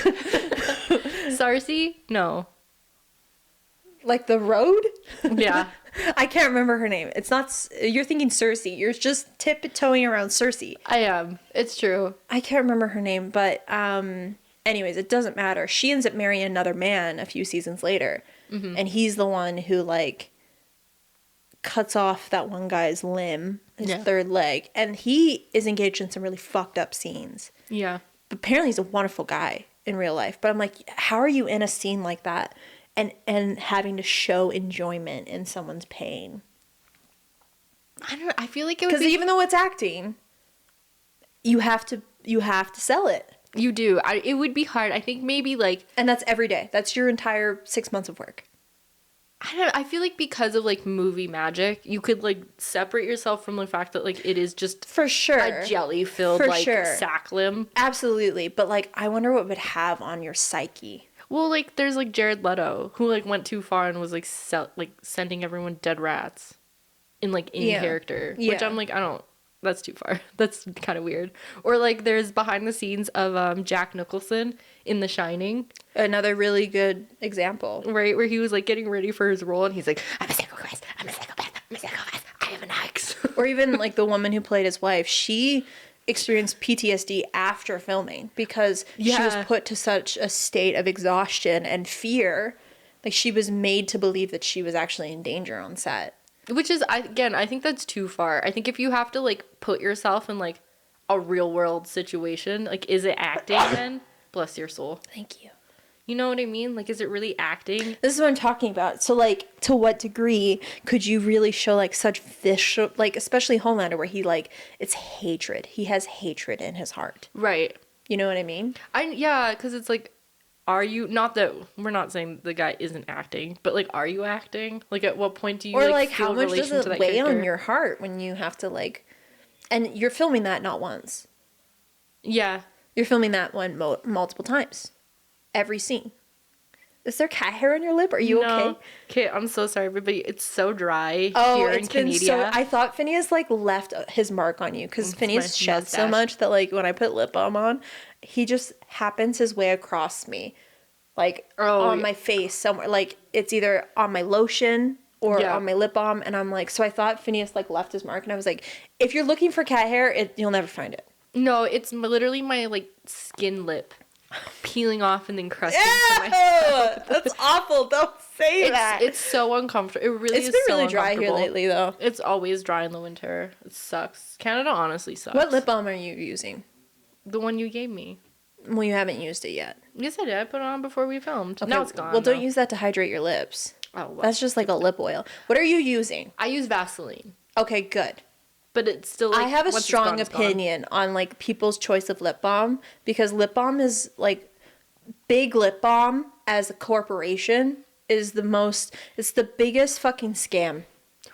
Sarcy? No. Like the road? Yeah. I can't remember her name. It's not, you're thinking Cersei. You're just tiptoeing around Cersei. I am. It's true. I can't remember her name, but anyways, it doesn't matter. She ends up marrying another man a few seasons later. Mm-hmm. And he's the one who like cuts off that one guy's limb, his third leg, and he is engaged in some really fucked up scenes. Yeah. But apparently he's a wonderful guy in real life. But I'm like, how are you in a scene like that and having to show enjoyment in someone's pain? I don't know. I feel like it would Because be... even though it's acting, you have to sell it. You do. It would be hard. I think maybe like... And that's every day. That's your entire 6 months of work. I don't know. I feel like because of like movie magic, you could like separate yourself from the fact that like it is just For sure. a jelly filled like sack limb. Absolutely. But like, I wonder what it would have on your psyche. Well, like there's like Jared Leto who like went too far and was like sending everyone dead rats in character, which I'm like, I don't. That's too far. That's kind of weird. Or like there's behind the scenes of Jack Nicholson in The Shining. Another really good example. Right, where he was like getting ready for his role and he's like, I'm a psychopath, I'm a psychopath, I'm a psychopath, I have an ex. Or even like the woman who played his wife, she experienced PTSD after filming because she was put to such a state of exhaustion and fear. Like she was made to believe that she was actually in danger on set. Which is, I think that's too far. I think if you have to, like, put yourself in, like, a real-world situation, like, is it acting then? Bless your soul. Thank you. You know what I mean? Like, is it really acting? This is what I'm talking about. So, like, to what degree could you really show, like, such visual, like, especially Homelander, where he, like, it's hatred. He has hatred in his heart. Right. You know what I mean? Yeah, because it's, like, are you, not that, we're not saying the guy isn't acting, but, like, are you acting? Like, at what point do you, or, like how feel much does relation it to that weigh character? on your heart when you have to, like, and you're filming that not once. Yeah. You're filming that one multiple times. Every scene. Is there cat hair on your lip? Are you okay? Okay, I'm so sorry, but it's so dry Oh, here in it's been Canada. so... I thought Phineas, like, left his mark on you. Because Phineas sheds so much that, like, when I put lip balm on, he just happens his way across me. Like, on my face somewhere. Like, it's either on my lotion or on my lip balm. And I'm like... So I thought Phineas, like, left his mark. And I was like, if you're looking for cat hair, you'll never find it. No, it's literally my, like, skin lip peeling off and then crusting to my head. That's awful. Don't say that. It's so uncomfortable. It really is. It's been so really dry here lately, though. It's always dry in the winter. It sucks. Canada honestly sucks. What lip balm are you using? The one you gave me. Well, you haven't used it yet. Yes, I did. I put it on before we filmed. Okay, now it's gone. Well, don't use that to hydrate your lips. Oh, well. That's just like a lip oil. What are you using? I use Vaseline. Okay, good. But it's still like... I have a strong opinion on like people's choice of lip balm because lip balm is like... Big Lip Balm as a corporation is it's the biggest fucking scam.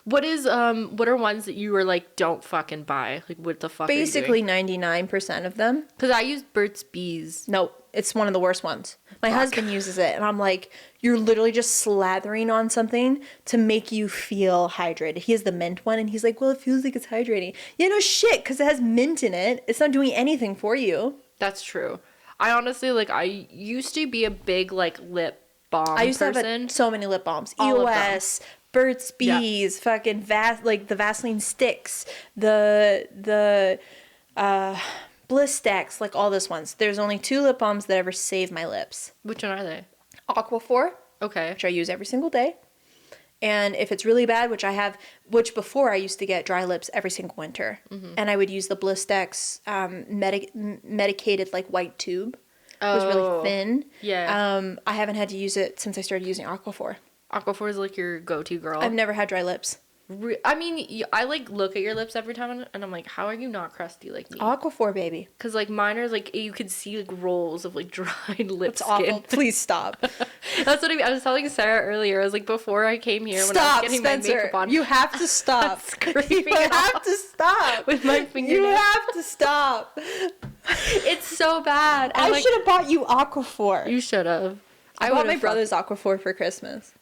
What are ones that you were like, don't fucking buy? Like, what the fuck Basically 99% of them. Because I use Burt's Bees. Nope, it's one of the worst ones. My husband uses it, and I'm like, you're literally just slathering on something to make you feel hydrated. He has the mint one, and he's like, well, it feels like it's hydrating. Yeah, no shit, because it has mint in it. It's not doing anything for you. That's true. I honestly, like, I used to be a big, like, lip balm person. I used to have so many lip balms. EOS, Burt's Bees, fucking the Vaseline sticks, the Blistex, like all those ones. There's only 2 lip balms that ever save my lips. Which one are they? Aquaphor. Okay. Which I use every single day. And if it's really bad, which before I used to get dry lips every single winter. Mm-hmm. And I would use the Blistex medicated like white tube. It was really thin. Yeah. I haven't had to use it since I started using Aquaphor. Aquaphor is like your go-to girl. I've never had dry lips. I mean, I like look at your lips every time and I'm like, how are you not crusty like me? Aquaphor, baby. Because like mine are like, you could see like rolls of like dried lip It's skin. awful. Please stop. That's what I mean. I was telling Sarah earlier. I was like, before I came here, when I was getting Spencer. my makeup on, You have to stop. scraping You have to stop with my fingernails. You have to stop. It's so bad. And I like, should have bought you Aquaphor. you should have. I bought my brother's Aquaphor for Christmas.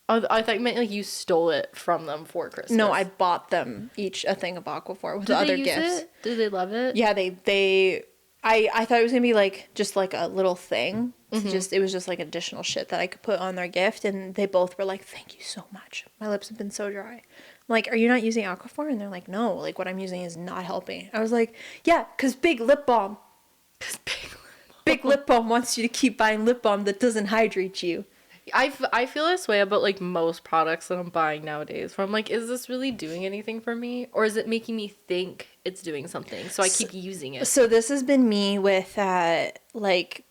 Oh, I thought you meant like you stole it from them for Christmas. No, I bought them each a thing of Aquaphor with other gifts. It? Did they love it? Yeah, I thought it was gonna be like just like a little thing. It was just like additional shit that I could put on their gift, and they both were like, "Thank you so much. My lips have been so dry." I'm like, "Are you not using Aquaphor?" And they're like, "No. Like what I'm using is not helping." I was like, "Yeah, cause big lip balm. Big lip balm wants you to keep buying lip balm that doesn't hydrate you." I feel this way about like most products that I'm buying nowadays, where I'm like, is this really doing anything for me, or is it making me think it's doing something, so I keep using it? So this has been me with like,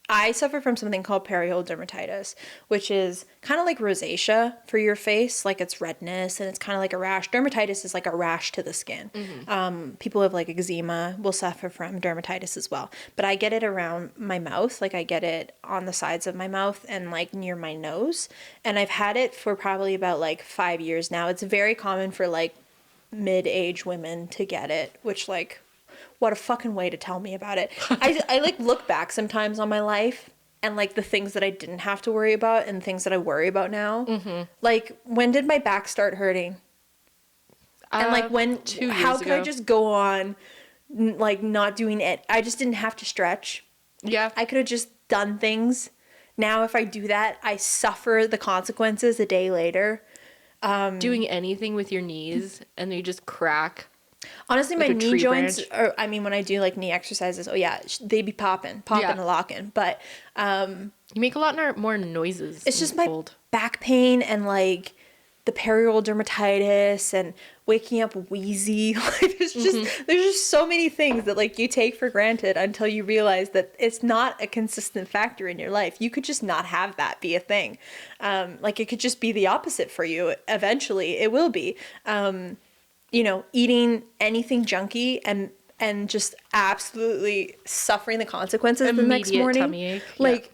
I suffer from something called perioral dermatitis, which is kind of like rosacea for your face. Like it's redness and it's kind of like a rash. Dermatitis is like a rash to the skin. People with like eczema will suffer from dermatitis as well. But I get it around my mouth. Like I get it on the sides of my mouth and like near my nose. And I've had it for probably about like 5 years now. It's very common for like mid-age women to get it, which like... what a fucking way to tell me about it. I like look back sometimes on my life and like the things that I didn't have to worry about and things that I worry about now. Like when did my back start hurting? And like when, 2 years how could I ago. just go on like not doing it? I just didn't have to stretch. Yeah. I could have just done things. Now if I do that, I suffer the consequences a day later. Doing anything with your knees and they just crack. Honestly, Like my a knee tree joints, branch. or I mean, when I do like knee exercises, oh yeah, they be popping Yeah. and locking. But You make a lot more noises. it's when just you're my cold. back pain and like the perioral dermatitis and waking up wheezy. Like there's just so many things that like you take for granted until you realize that it's not a consistent factor in your life. You could just not have that be a thing. Like it could just be the opposite for you. Eventually, it will be. You know, eating anything junky and just absolutely suffering the consequences the next Immediate morning. tummy ache, Like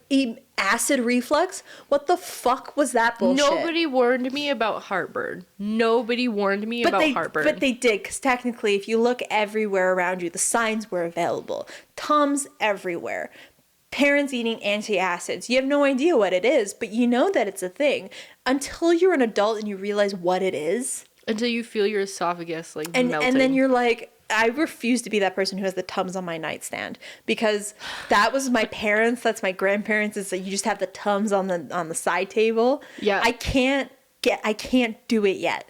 acid reflux. What the fuck was that bullshit? Nobody warned me about heartburn. Nobody warned me about heartburn. But they did, because technically, if you look everywhere around you, the signs were available. Tums everywhere. Parents eating antacids. You have no idea what it is, but you know that it's a thing. Until you're an adult and you realize what it is. Until you feel your esophagus like melting. And then you're like, I refuse to be that person who has the Tums on my nightstand, because that was my parents, that's my grandparents, is that you just have the Tums on the side table. Yeah. I can't do it yet.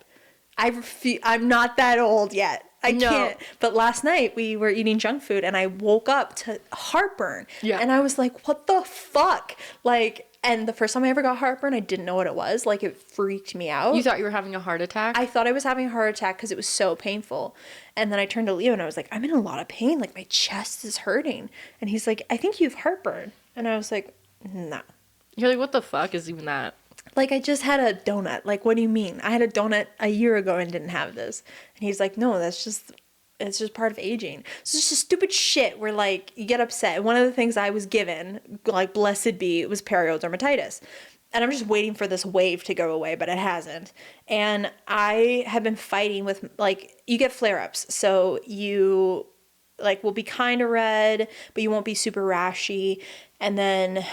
I'm not that old yet. I can't. But last night we were eating junk food and I woke up to heartburn. Yeah. And I was like, what the fuck? Like, and the first time I ever got heartburn, I didn't know what it was. Like, it freaked me out. You thought you were having a heart attack? I thought I was having a heart attack because it was so painful. And then I turned to Leo and I was like, I'm in a lot of pain. Like, my chest is hurting. And he's like, I think you have heartburn. And I was like, no. You're like, what the fuck is even that? Like, I just had a donut. Like, what do you mean? I had a donut a year ago and didn't have this. And he's like, no, it's just part of aging. So it's just stupid shit where, like, you get upset. One of the things I was given, like, blessed be, it was perioral dermatitis. And I'm just waiting for this wave to go away, but it hasn't. And I have been fighting with, like, you get flare-ups. So you, like, will be kind of red, but you won't be super rashy. And then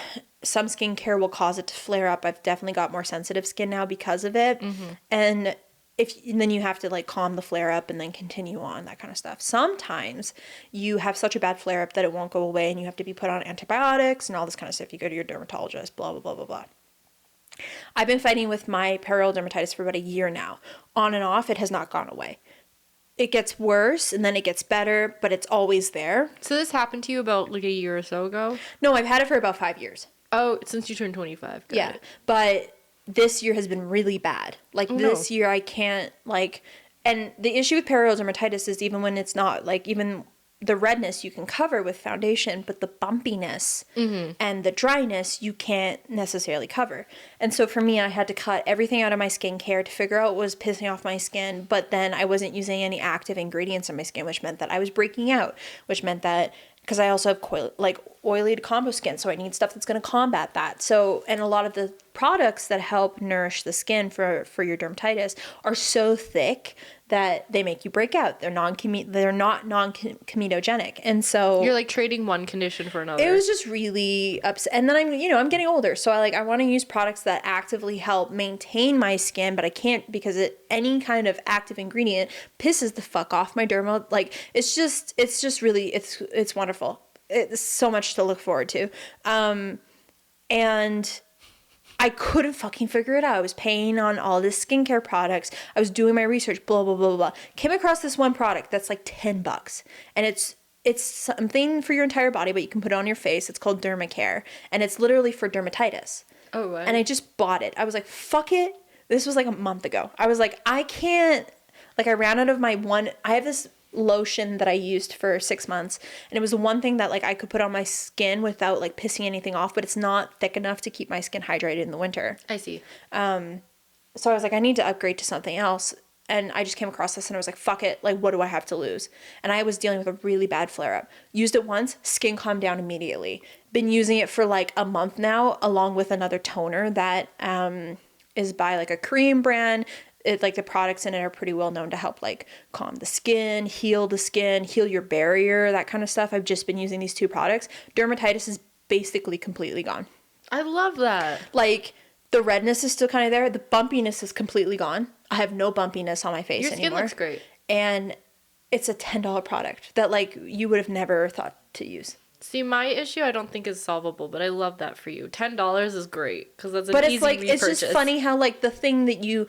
some skincare will cause it to flare up. I've definitely got more sensitive skin now because of it. And then you have to like calm the flare up and then continue on, that kind of stuff. Sometimes you have such a bad flare up that it won't go away and you have to be put on antibiotics and all this kind of stuff. You go to your dermatologist, blah, blah, blah, blah, blah. I've been fighting with my perioral dermatitis for about a year now. On and off, it has not gone away. It gets worse and then it gets better, but it's always there. So this happened to you about like a year or so ago? No, I've had it for about 5 years. Oh, since you turned 25. Got Yeah, it. but this year has been really bad. Like this year I can't like, and the issue with perioral dermatitis is even when it's not like, even the redness you can cover with foundation, but the bumpiness and the dryness you can't necessarily cover. And so for me, I had to cut everything out of my skincare to figure out what was pissing off my skin, but then I wasn't using any active ingredients in my skin, which meant that I was breaking out, which meant that because I also have oily to combo skin, so I need stuff that's going to combat that. So, and a lot of the products that help nourish the skin for your dermatitis are so thick that they make you break out. They're not non-comedogenic. And so you're like trading one condition for another. It was just really upset. And then I'm getting older, so I want to use products that actively help maintain my skin, but I can't because any kind of active ingredient pisses the fuck off my derma. Like it's just really it's wonderful. It's so much to look forward to. And I couldn't fucking figure it out. I was paying on all this skincare products. I was doing my research, blah, blah, blah, blah, blah. Came across this one product that's like $10. And it's something for your entire body, but you can put it on your face. It's called Dermacare. And it's literally for dermatitis. Oh, what? And I just bought it. I was like, fuck it. This was like a month ago. I was like, I can't, like I ran out of I have this lotion that I used for 6 months, and it was the one thing that like I could put on my skin without like pissing anything off, but it's not thick enough to keep my skin hydrated in the winter. I see. So I was like, I need to upgrade to something else, and I just came across this and I was like, fuck it, like what do I have to lose? And I was dealing with a really bad flare-up. Used it once, skin calmed down immediately. Been using it for like a month now, along with another toner that is by like a Korean brand. Like the products in it are pretty well known to help like calm the skin, heal your barrier, that kind of stuff. I've just been using these two products. Dermatitis is basically completely gone. I love that. Like the redness is still kind of there. The bumpiness is completely gone. I have no bumpiness on my face anymore. Your skin looks great. And it's a $10 product that like you would have never thought to use. See, my issue I don't think is solvable, but I love that for you. $10 is great because that's an easy repurchase. But it's just funny how like the thing that you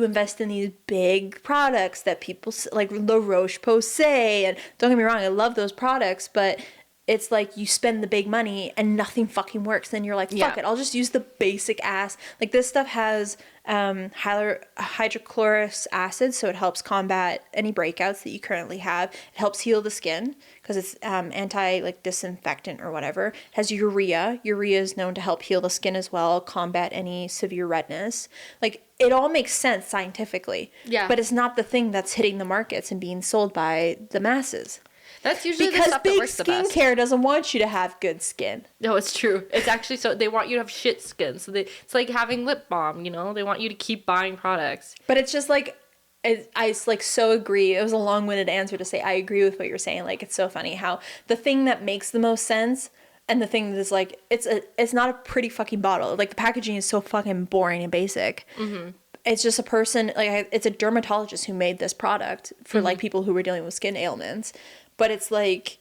invest in these big products that people like La Roche-Posay, and don't get me wrong, I love those products, but it's like you spend the big money and nothing fucking works. Then you're like, fuck it, I'll just use the basic ass. Like this stuff has hydrochloric acid, so it helps combat any breakouts that you currently have. It helps heal the skin because it's anti like disinfectant or whatever. It has urea. Urea is known to help heal the skin as well, combat any severe redness. Like it all makes sense scientifically. Yeah. But it's not the thing that's hitting the markets and being sold by the masses. That's usually the stuff that works the best. Because big skincare doesn't want you to have good skin. No, it's true. It's actually so they want you to have shit skin. So it's like having lip balm, you know? They want you to keep buying products. But it's just like I like so agree. It was a long-winded answer to say I agree with what you're saying. Like it's so funny how the thing that makes the most sense and the thing that's like it's not a pretty fucking bottle. Like the packaging is so fucking boring and basic. Mm-hmm. It's just a person like it's a dermatologist who made this product for like people who were dealing with skin ailments. But it's like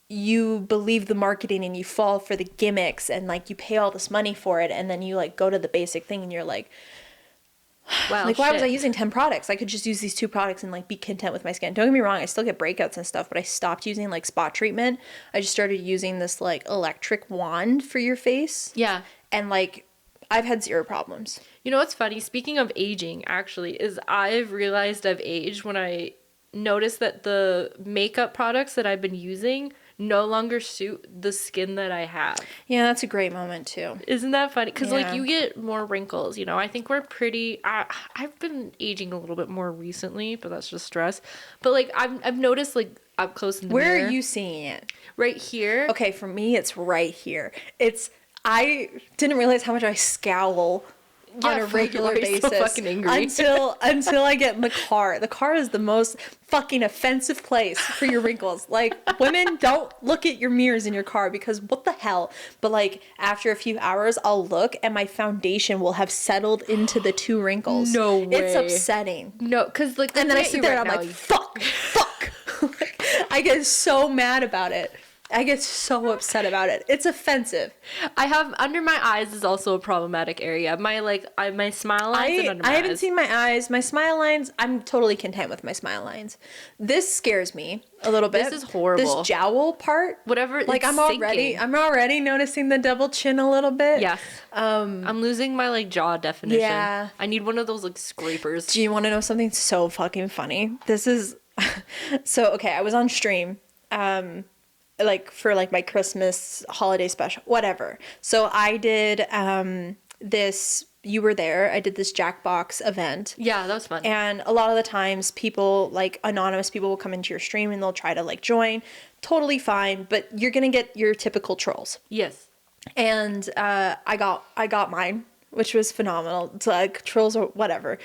you believe the marketing and you fall for the gimmicks and like you pay all this money for it, and then you like go to the basic thing and you're like, wow, like why was I using 10 products? I could just use these 2 products and like be content with my skin. Don't get me wrong, I still get breakouts and stuff, but I stopped using like spot treatment. I just started using this like electric wand for your face. Yeah. And like I've had 0 problems. You know what's funny? Speaking of aging, actually, is I've realized I've aged when I noticed that the makeup products that I've been using no longer suit the skin that I have. Yeah, that's a great moment too. Isn't that funny? Because like you get more wrinkles, you know. I think we're pretty. I've been aging a little bit more recently, but that's just stress. But like I've noticed like up close in the mirror. Where are you seeing it? Right here. Okay, for me it's right here. I didn't realize how much I scowl on a regular basis so fucking angry. until I get in the car. The car is the most fucking offensive place for your wrinkles. Like women, don't look at your mirrors in your car because what the hell? But like after a few hours, I'll look and my foundation will have settled into the 2 wrinkles. No way. It's upsetting. No, because like and then I sit there and I'm like, fuck. Like, I get so mad about it. I get so upset about it. It's offensive. I have under my eyes is also a problematic area. My my smile lines and under my eyes. I haven't seen my eyes. My smile lines, I'm totally content with my smile lines. This scares me a little bit. This is horrible. This jowl part. Whatever. Like I'm already noticing the double chin a little bit. Yes. I'm losing my like jaw definition. Yeah. I need one of those like scrapers. Do you want to know something so fucking funny? This is so okay. I was on stream. like for like my Christmas holiday special, whatever. So I did this, you were there, I did this Jackbox event. Yeah, that was fun. And a lot of the times people, like anonymous people will come into your stream and they'll try to like join. Totally fine, but you're going to get your typical trolls. Yes. And I got mine, which was phenomenal. It's like trolls or whatever.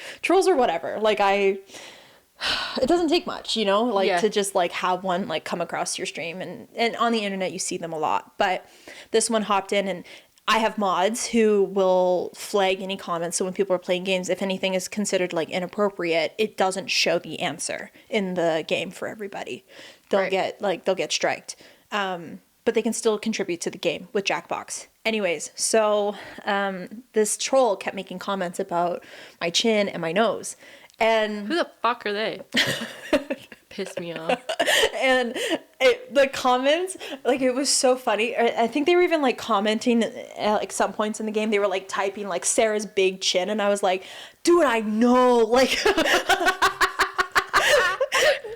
Like it doesn't take much, you know, like to just like have one like come across your stream, and on the internet you see them a lot. But this one hopped in, and I have mods who will flag any comments. So when people are playing games, if anything is considered like inappropriate, it doesn't show the answer in the game for everybody. They'll get striked. But they can still contribute to the game with Jackbox. Anyways, so this troll kept making comments about my chin and my nose. And who the fuck are they? Pissed me off. And the comments, like, it was so funny. I think they were even like commenting at like some points in the game. They were like typing like Sarah's big chin, and I was like, dude, I know, like.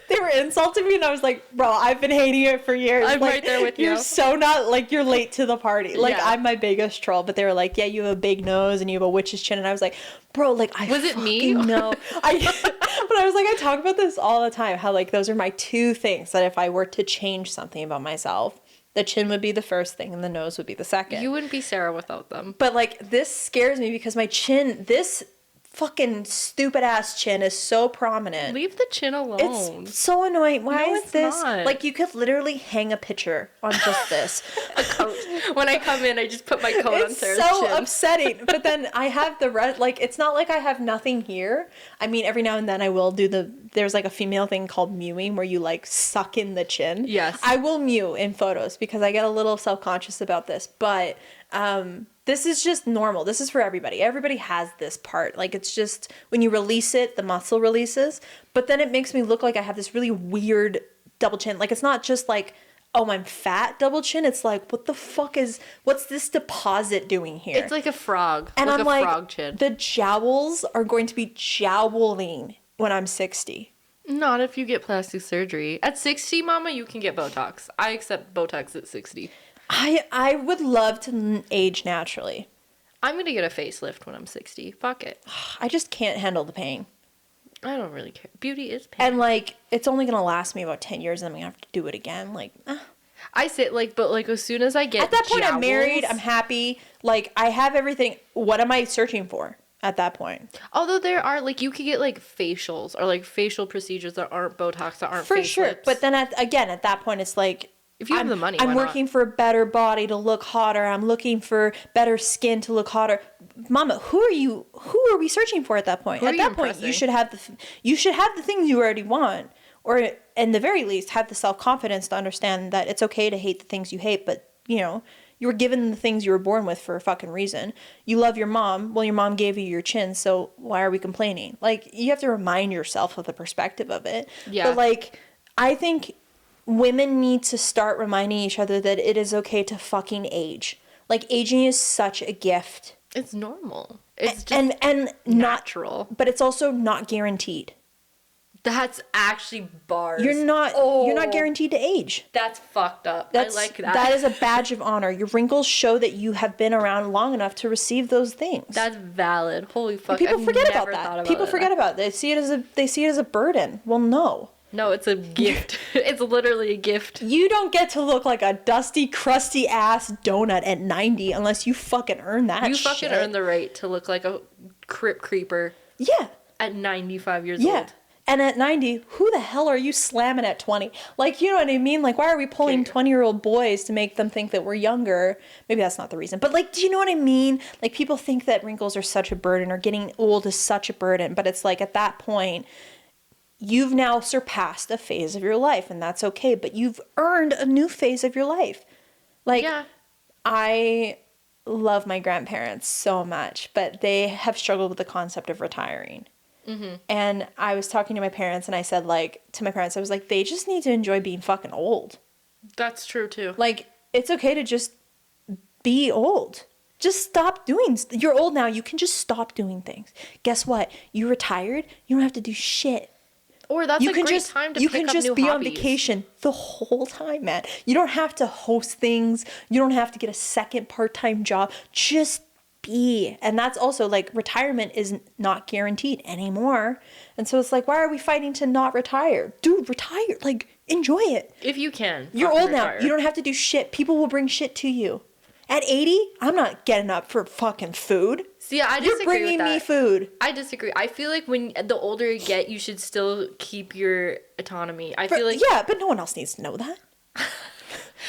They were insulting me, and I was like, bro, I've been hating it for years. I'm like, right there with you. You're so not, like, you're late to the party. Like, I'm my biggest troll. But they were like, yeah, you have a big nose and you have a witch's chin. And I was like, bro, like, was it me? No. But I was like, I talk about this all the time. How, like, those are my two things that if I were to change something about myself, the chin would be the first thing and the nose would be the second. You wouldn't be Sarah without them. But, like, this scares me because my chin, this fucking stupid ass chin is so prominent. Leave the chin alone. It's so annoying. Why no, is this not. like, you could literally hang a picture on just this. A coat. When I come in, I just put my coat on Sarah's so chin. upsetting. But then I have the rest, like, it's not like I have nothing here. I mean, every now and then I will do there's like a female thing called mewing where you like suck in the chin. Yes. I will mew in photos because I get a little self-conscious about this, but this is just normal. This is for everybody. Everybody has this part. Like, it's just when you release it, the muscle releases. But then it makes me look like I have this really weird double chin. Like, it's not just like, oh, I'm fat double chin. It's like, what's this deposit doing here? It's like a frog. And like I'm a like, frog chin. The jowls are going to be jowling when I'm 60. Not if you get plastic surgery. At 60, mama, you can get Botox. I accept Botox at 60. I would love to age naturally. I'm going to get a facelift when I'm 60. Fuck it. I just can't handle the pain. I don't really care. Beauty is pain. And, like, it's only going to last me about 10 years and I'm going to have to do it again. Like, I say, like, but, like, as soon as I get at that point, jowls, I'm married. I'm happy. Like, I have everything. What am I searching for at that point? Although there are, like, you could get, like, facials or, like, facial procedures that aren't Botox, that aren't For facelifts. sure. But then, at that point, it's like, if you have the money, I'm why working not? for a better body to look hotter. I'm looking for better skin to look hotter. Mama, who are we searching for at that point? Who At are that you point, impressing? you should have the things you already want, or in the very least, have the self-confidence to understand that it's okay to hate the things you hate. But you know, you were given the things you were born with for a fucking reason. You love your mom. Well, your mom gave you your chin, so why are we complaining? Like, you have to remind yourself of the perspective of it. Yeah. But like, I think women need to start reminding each other that it is okay to fucking age. Like, aging is such a gift. It's normal. It's just and natural. But it's also not guaranteed. That's actually bars. You're not guaranteed to age. That's fucked up. I like that. That is a badge of honor. Your wrinkles show that you have been around long enough to receive those things. That's valid. Holy fuck. People forget about never that. thought about People it. forget about it. They see it as a burden. Well, no. No, it's a gift. It's literally a gift. You don't get to look like a dusty, crusty ass donut at 90 unless you fucking earn that shit. You fucking earn the right to look like a crypt creeper. Yeah. At 95 years Yeah. old. And at 90, who the hell are you slamming at 20? Like, you know what I mean? Like, why are we pulling 20-year-old boys to make them think that we're younger? Maybe that's not the reason. But, like, do you know what I mean? Like, people think that wrinkles are such a burden or getting old is such a burden. But it's like, at that point, you've now surpassed a phase of your life, and that's okay. But you've earned a new phase of your life. Like, Yeah. I love my grandparents so much, but they have struggled with the concept of retiring. Mm-hmm. And I was talking to my parents, and I said, like, to my parents, I was like, they just need to enjoy being fucking old. That's true, too. Like, it's okay to just be old. Just stop doing. You're old now. You can just stop doing things. Guess what? You retired. You don't have to do shit. Or that's You a can great just time to you pick can up just new be on hobbies. vacation the whole time, man. You don't have to host things. You don't have to get a second part-time job. Just be. And that's also like retirement is not guaranteed anymore. And so it's like, why are we fighting to not retire? Dude, retire. Like, enjoy it. If you can. You're fucking old now. retire. You don't have to do shit. People will bring shit to you. At 80, I'm not getting up for fucking food. See, I disagree You're bringing with me that. food. I disagree. I feel like when the older you get, you should still keep your autonomy. I feel like Yeah, but no one else needs to know that.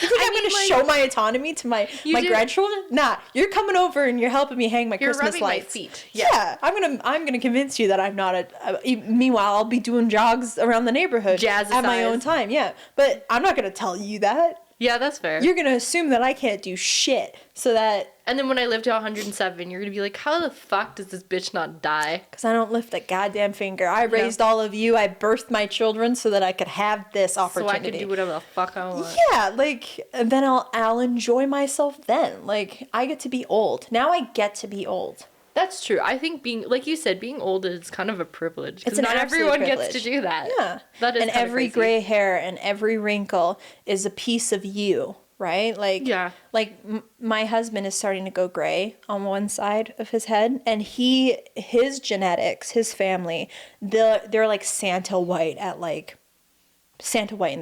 You think I'm mean, going to like, show my autonomy to my do- grandchildren? Nah, you're coming over and you're helping me hang my You're Christmas rubbing my lights. feet. Yeah, I'm gonna convince you that I'm not meanwhile, I'll be doing jogs around the neighborhood at my own time. Yeah, but I'm not gonna tell you that. Yeah, that's fair. You're gonna assume that I can't do shit, so that And then when I live to 107, you're gonna be like, how the fuck does this bitch not die? because I don't lift a goddamn finger. I raised all of you. I birthed my children so that I could have this So opportunity. I can do whatever the fuck I want. Yeah, like, and then I'll enjoy myself then. Like, I get to be old. Now I get to be old. That's true. I think being, like you said, being old is kind of a privilege. It's Because an not absolute everyone gets privilege. to do that. Yeah. That is and kinda every crazy. gray hair and every wrinkle is a piece of you, right? Like, Yeah. Like my husband is starting to go gray on one side of his head, and his genetics, his family, they're like Santa white in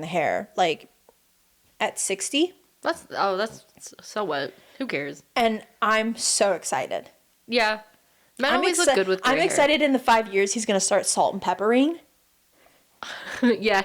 the hair, like at 60. That's so what? Who cares? And I'm so excited. Yeah. Men always look good with gray I'm hair. excited in the 5 years he's gonna start salt and peppering, Yeah.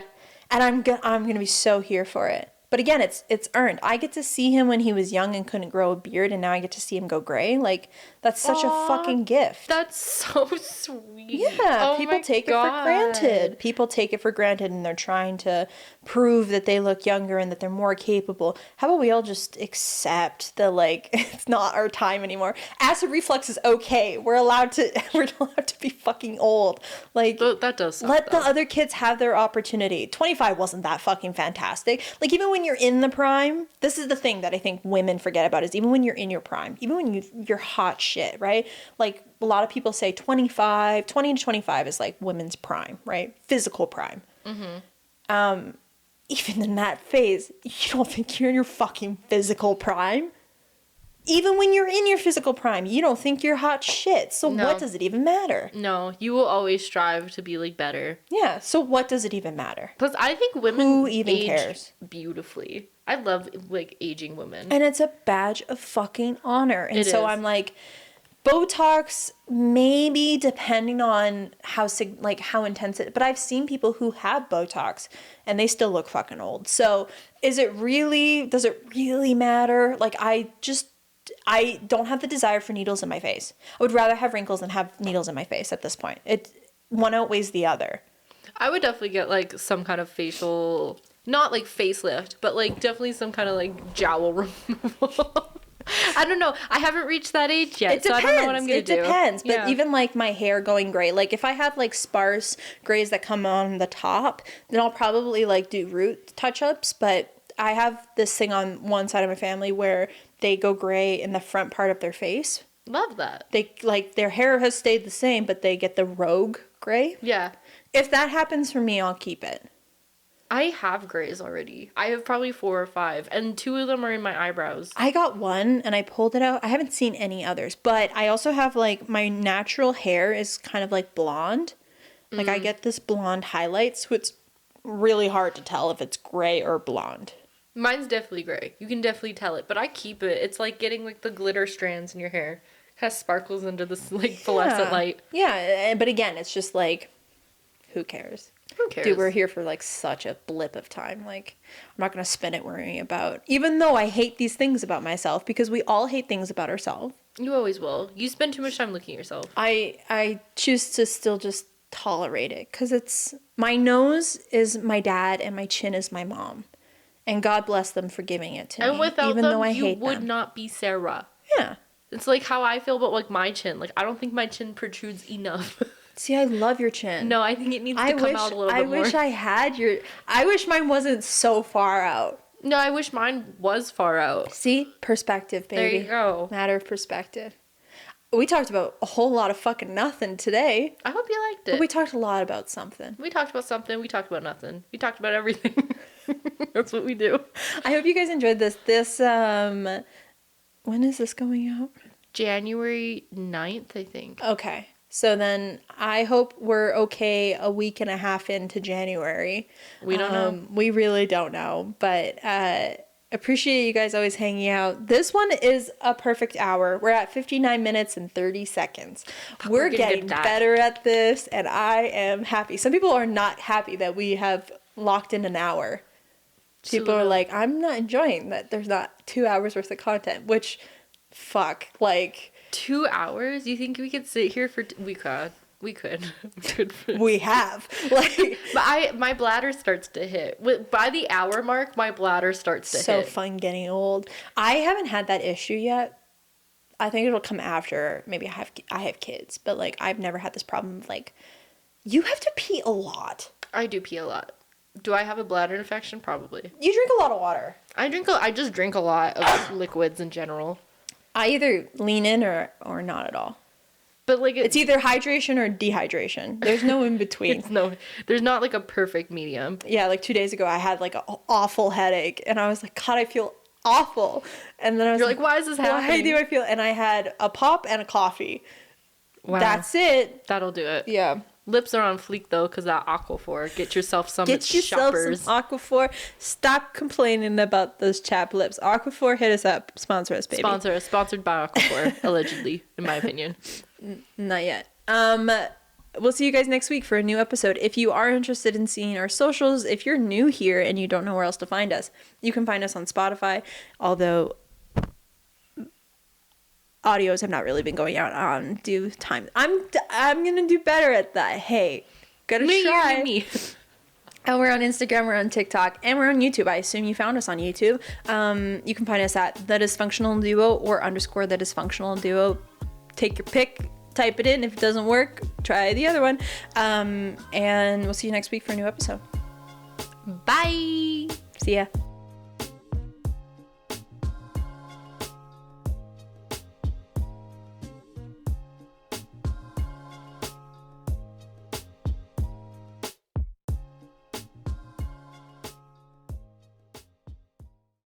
and I'm gonna be so here for it. But again, it's earned. I get to see him when he was young and couldn't grow a beard, and now I get to see him go gray. Like, that's such a fucking gift. That's so sweet. Yeah, Oh people my take it for God. granted. People take it for granted, and they're trying to prove that they look younger and that they're more capable. How about we all just accept that, like, it's not our time anymore? Acid reflux is okay. We're allowed to be fucking old. Like, That does suck, let the though. other kids have their opportunity. 25 wasn't that fucking fantastic. Like, even when you're in the prime, this is the thing that I think women forget about, is even when you're in your prime, even when you're hot shit, right? Like, a lot of people say 20 to 25 is like women's prime, right? Physical prime. Even in that phase, you don't think you're in your fucking physical prime? Even when you're in your physical prime, you don't think you're hot shit. So No. what does it even matter? No, you will always strive to be like better. Yeah, so what does it even matter? Plus, I think women Who even age cares? beautifully. I love like aging women. And it's a badge of fucking honor. And It so is. I'm like, Botox, maybe depending on how intense it, but I've seen people who have Botox and they still look fucking old. So does it really matter? Like, I don't have the desire for needles in my face. I would rather have wrinkles than have needles in my face at this point. One outweighs the other. I would definitely get like some kind of facial, not like facelift, but like definitely some kind of like jowl removal. I don't know. I haven't reached that age yet, so I don't know what I'm gonna do. It depends. But Yeah. even like my hair going gray, like if I have like sparse grays that come on the top, then I'll probably like do root touch-ups. But I have this thing on one side of my family where they go gray in the front part of their face. Love that. They like their hair has stayed the same, but they get the rogue gray. Yeah. If that happens for me, I'll keep it. I have grays already. I have probably 4 or 5, and 2 of them are in my eyebrows. I got one and I pulled it out. I haven't seen any others, but I also have like my natural hair is kind of like blonde. Like I get this blonde highlight, so it's really hard to tell if it's gray or blonde. Mine's definitely gray. You can definitely tell it, but I keep it. It's like getting like the glitter strands in your hair. Kind of sparkles under this like fluorescent light. Yeah, but again, it's just like, who cares? Who cares? Dude, we're here for like such a blip of time. Like, I'm not going to spend it worrying about, even though I hate these things about myself, because we all hate things about ourselves. You always will. You spend too much time looking at yourself. I choose to still just tolerate it, because it's, my nose is my dad and my chin is my mom. And God bless them for giving it to me. And without even them, though I you hate would them. not be Sarah. Yeah. It's like how I feel about like my chin. Like I don't think my chin protrudes enough. See, I love your chin. No, I think it needs to come out a little bit more. I wish I had your, I wish mine wasn't so far out. No, I wish mine was far out. See? Perspective, baby. There you go. Matter of perspective. We talked about a whole lot of fucking nothing today. I hope you liked it. But we talked a lot about something. We talked about something. We talked about nothing. We talked about everything. That's what we do. I hope you guys enjoyed this. When is this going out? January 9th, I think. Okay. So then I hope we're okay a week and a half into January. We don't know. We really don't know. But appreciate you guys always hanging out. This one is a perfect hour. We're at 59 minutes and 30 seconds. We're getting better at this, and I am happy. Some people are not happy that we have locked in an hour. People are like, I'm not enjoying that there's not 2 hours worth of content, which, fuck, like... 2 hours? You think we could sit here for... We could. We have. Like, but my bladder starts to hit. By the hour mark, my bladder starts to hit. So fun getting old. I haven't had that issue yet. I think it'll come after maybe I have kids, but like I've never had this problem of like you have to pee a lot. I do pee a lot. Do I have a bladder infection? Probably. You drink a lot of water. I just drink a lot of liquids in general. I either lean in or not at all. But like it's either hydration or dehydration. There's no in between. There's not like a perfect medium. Yeah, like 2 days ago I had like an awful headache and I was like, God, I feel awful. And then I was like, why is this happening? Why do I feel? And I had a pop and a coffee. Wow. That's it. That'll do it. Yeah. Lips are on fleek though, because that Aquaphor. Get yourself some shoppers. Some Aquaphor. Stop complaining about those chapped lips. Aquaphor, hit us up. Sponsor us, baby. Sponsored by Aquaphor, allegedly, in my opinion. Not yet. We'll see you guys next week for a new episode. If you are interested in seeing our socials, if you're new here and you don't know where else to find us, you can find us on Spotify, although audios have not really been going out on due time. I'm gonna do better at that. Hey, gotta try. Me. And we're on Instagram, we're on TikTok, and we're on YouTube. I assume you found us on YouTube. You can find us at The Dysfunctional Duo or _ The Dysfunctional Duo. Take your pick, type it in. If it doesn't work, try the other one. And we'll see you next week for a new episode. Bye. See ya.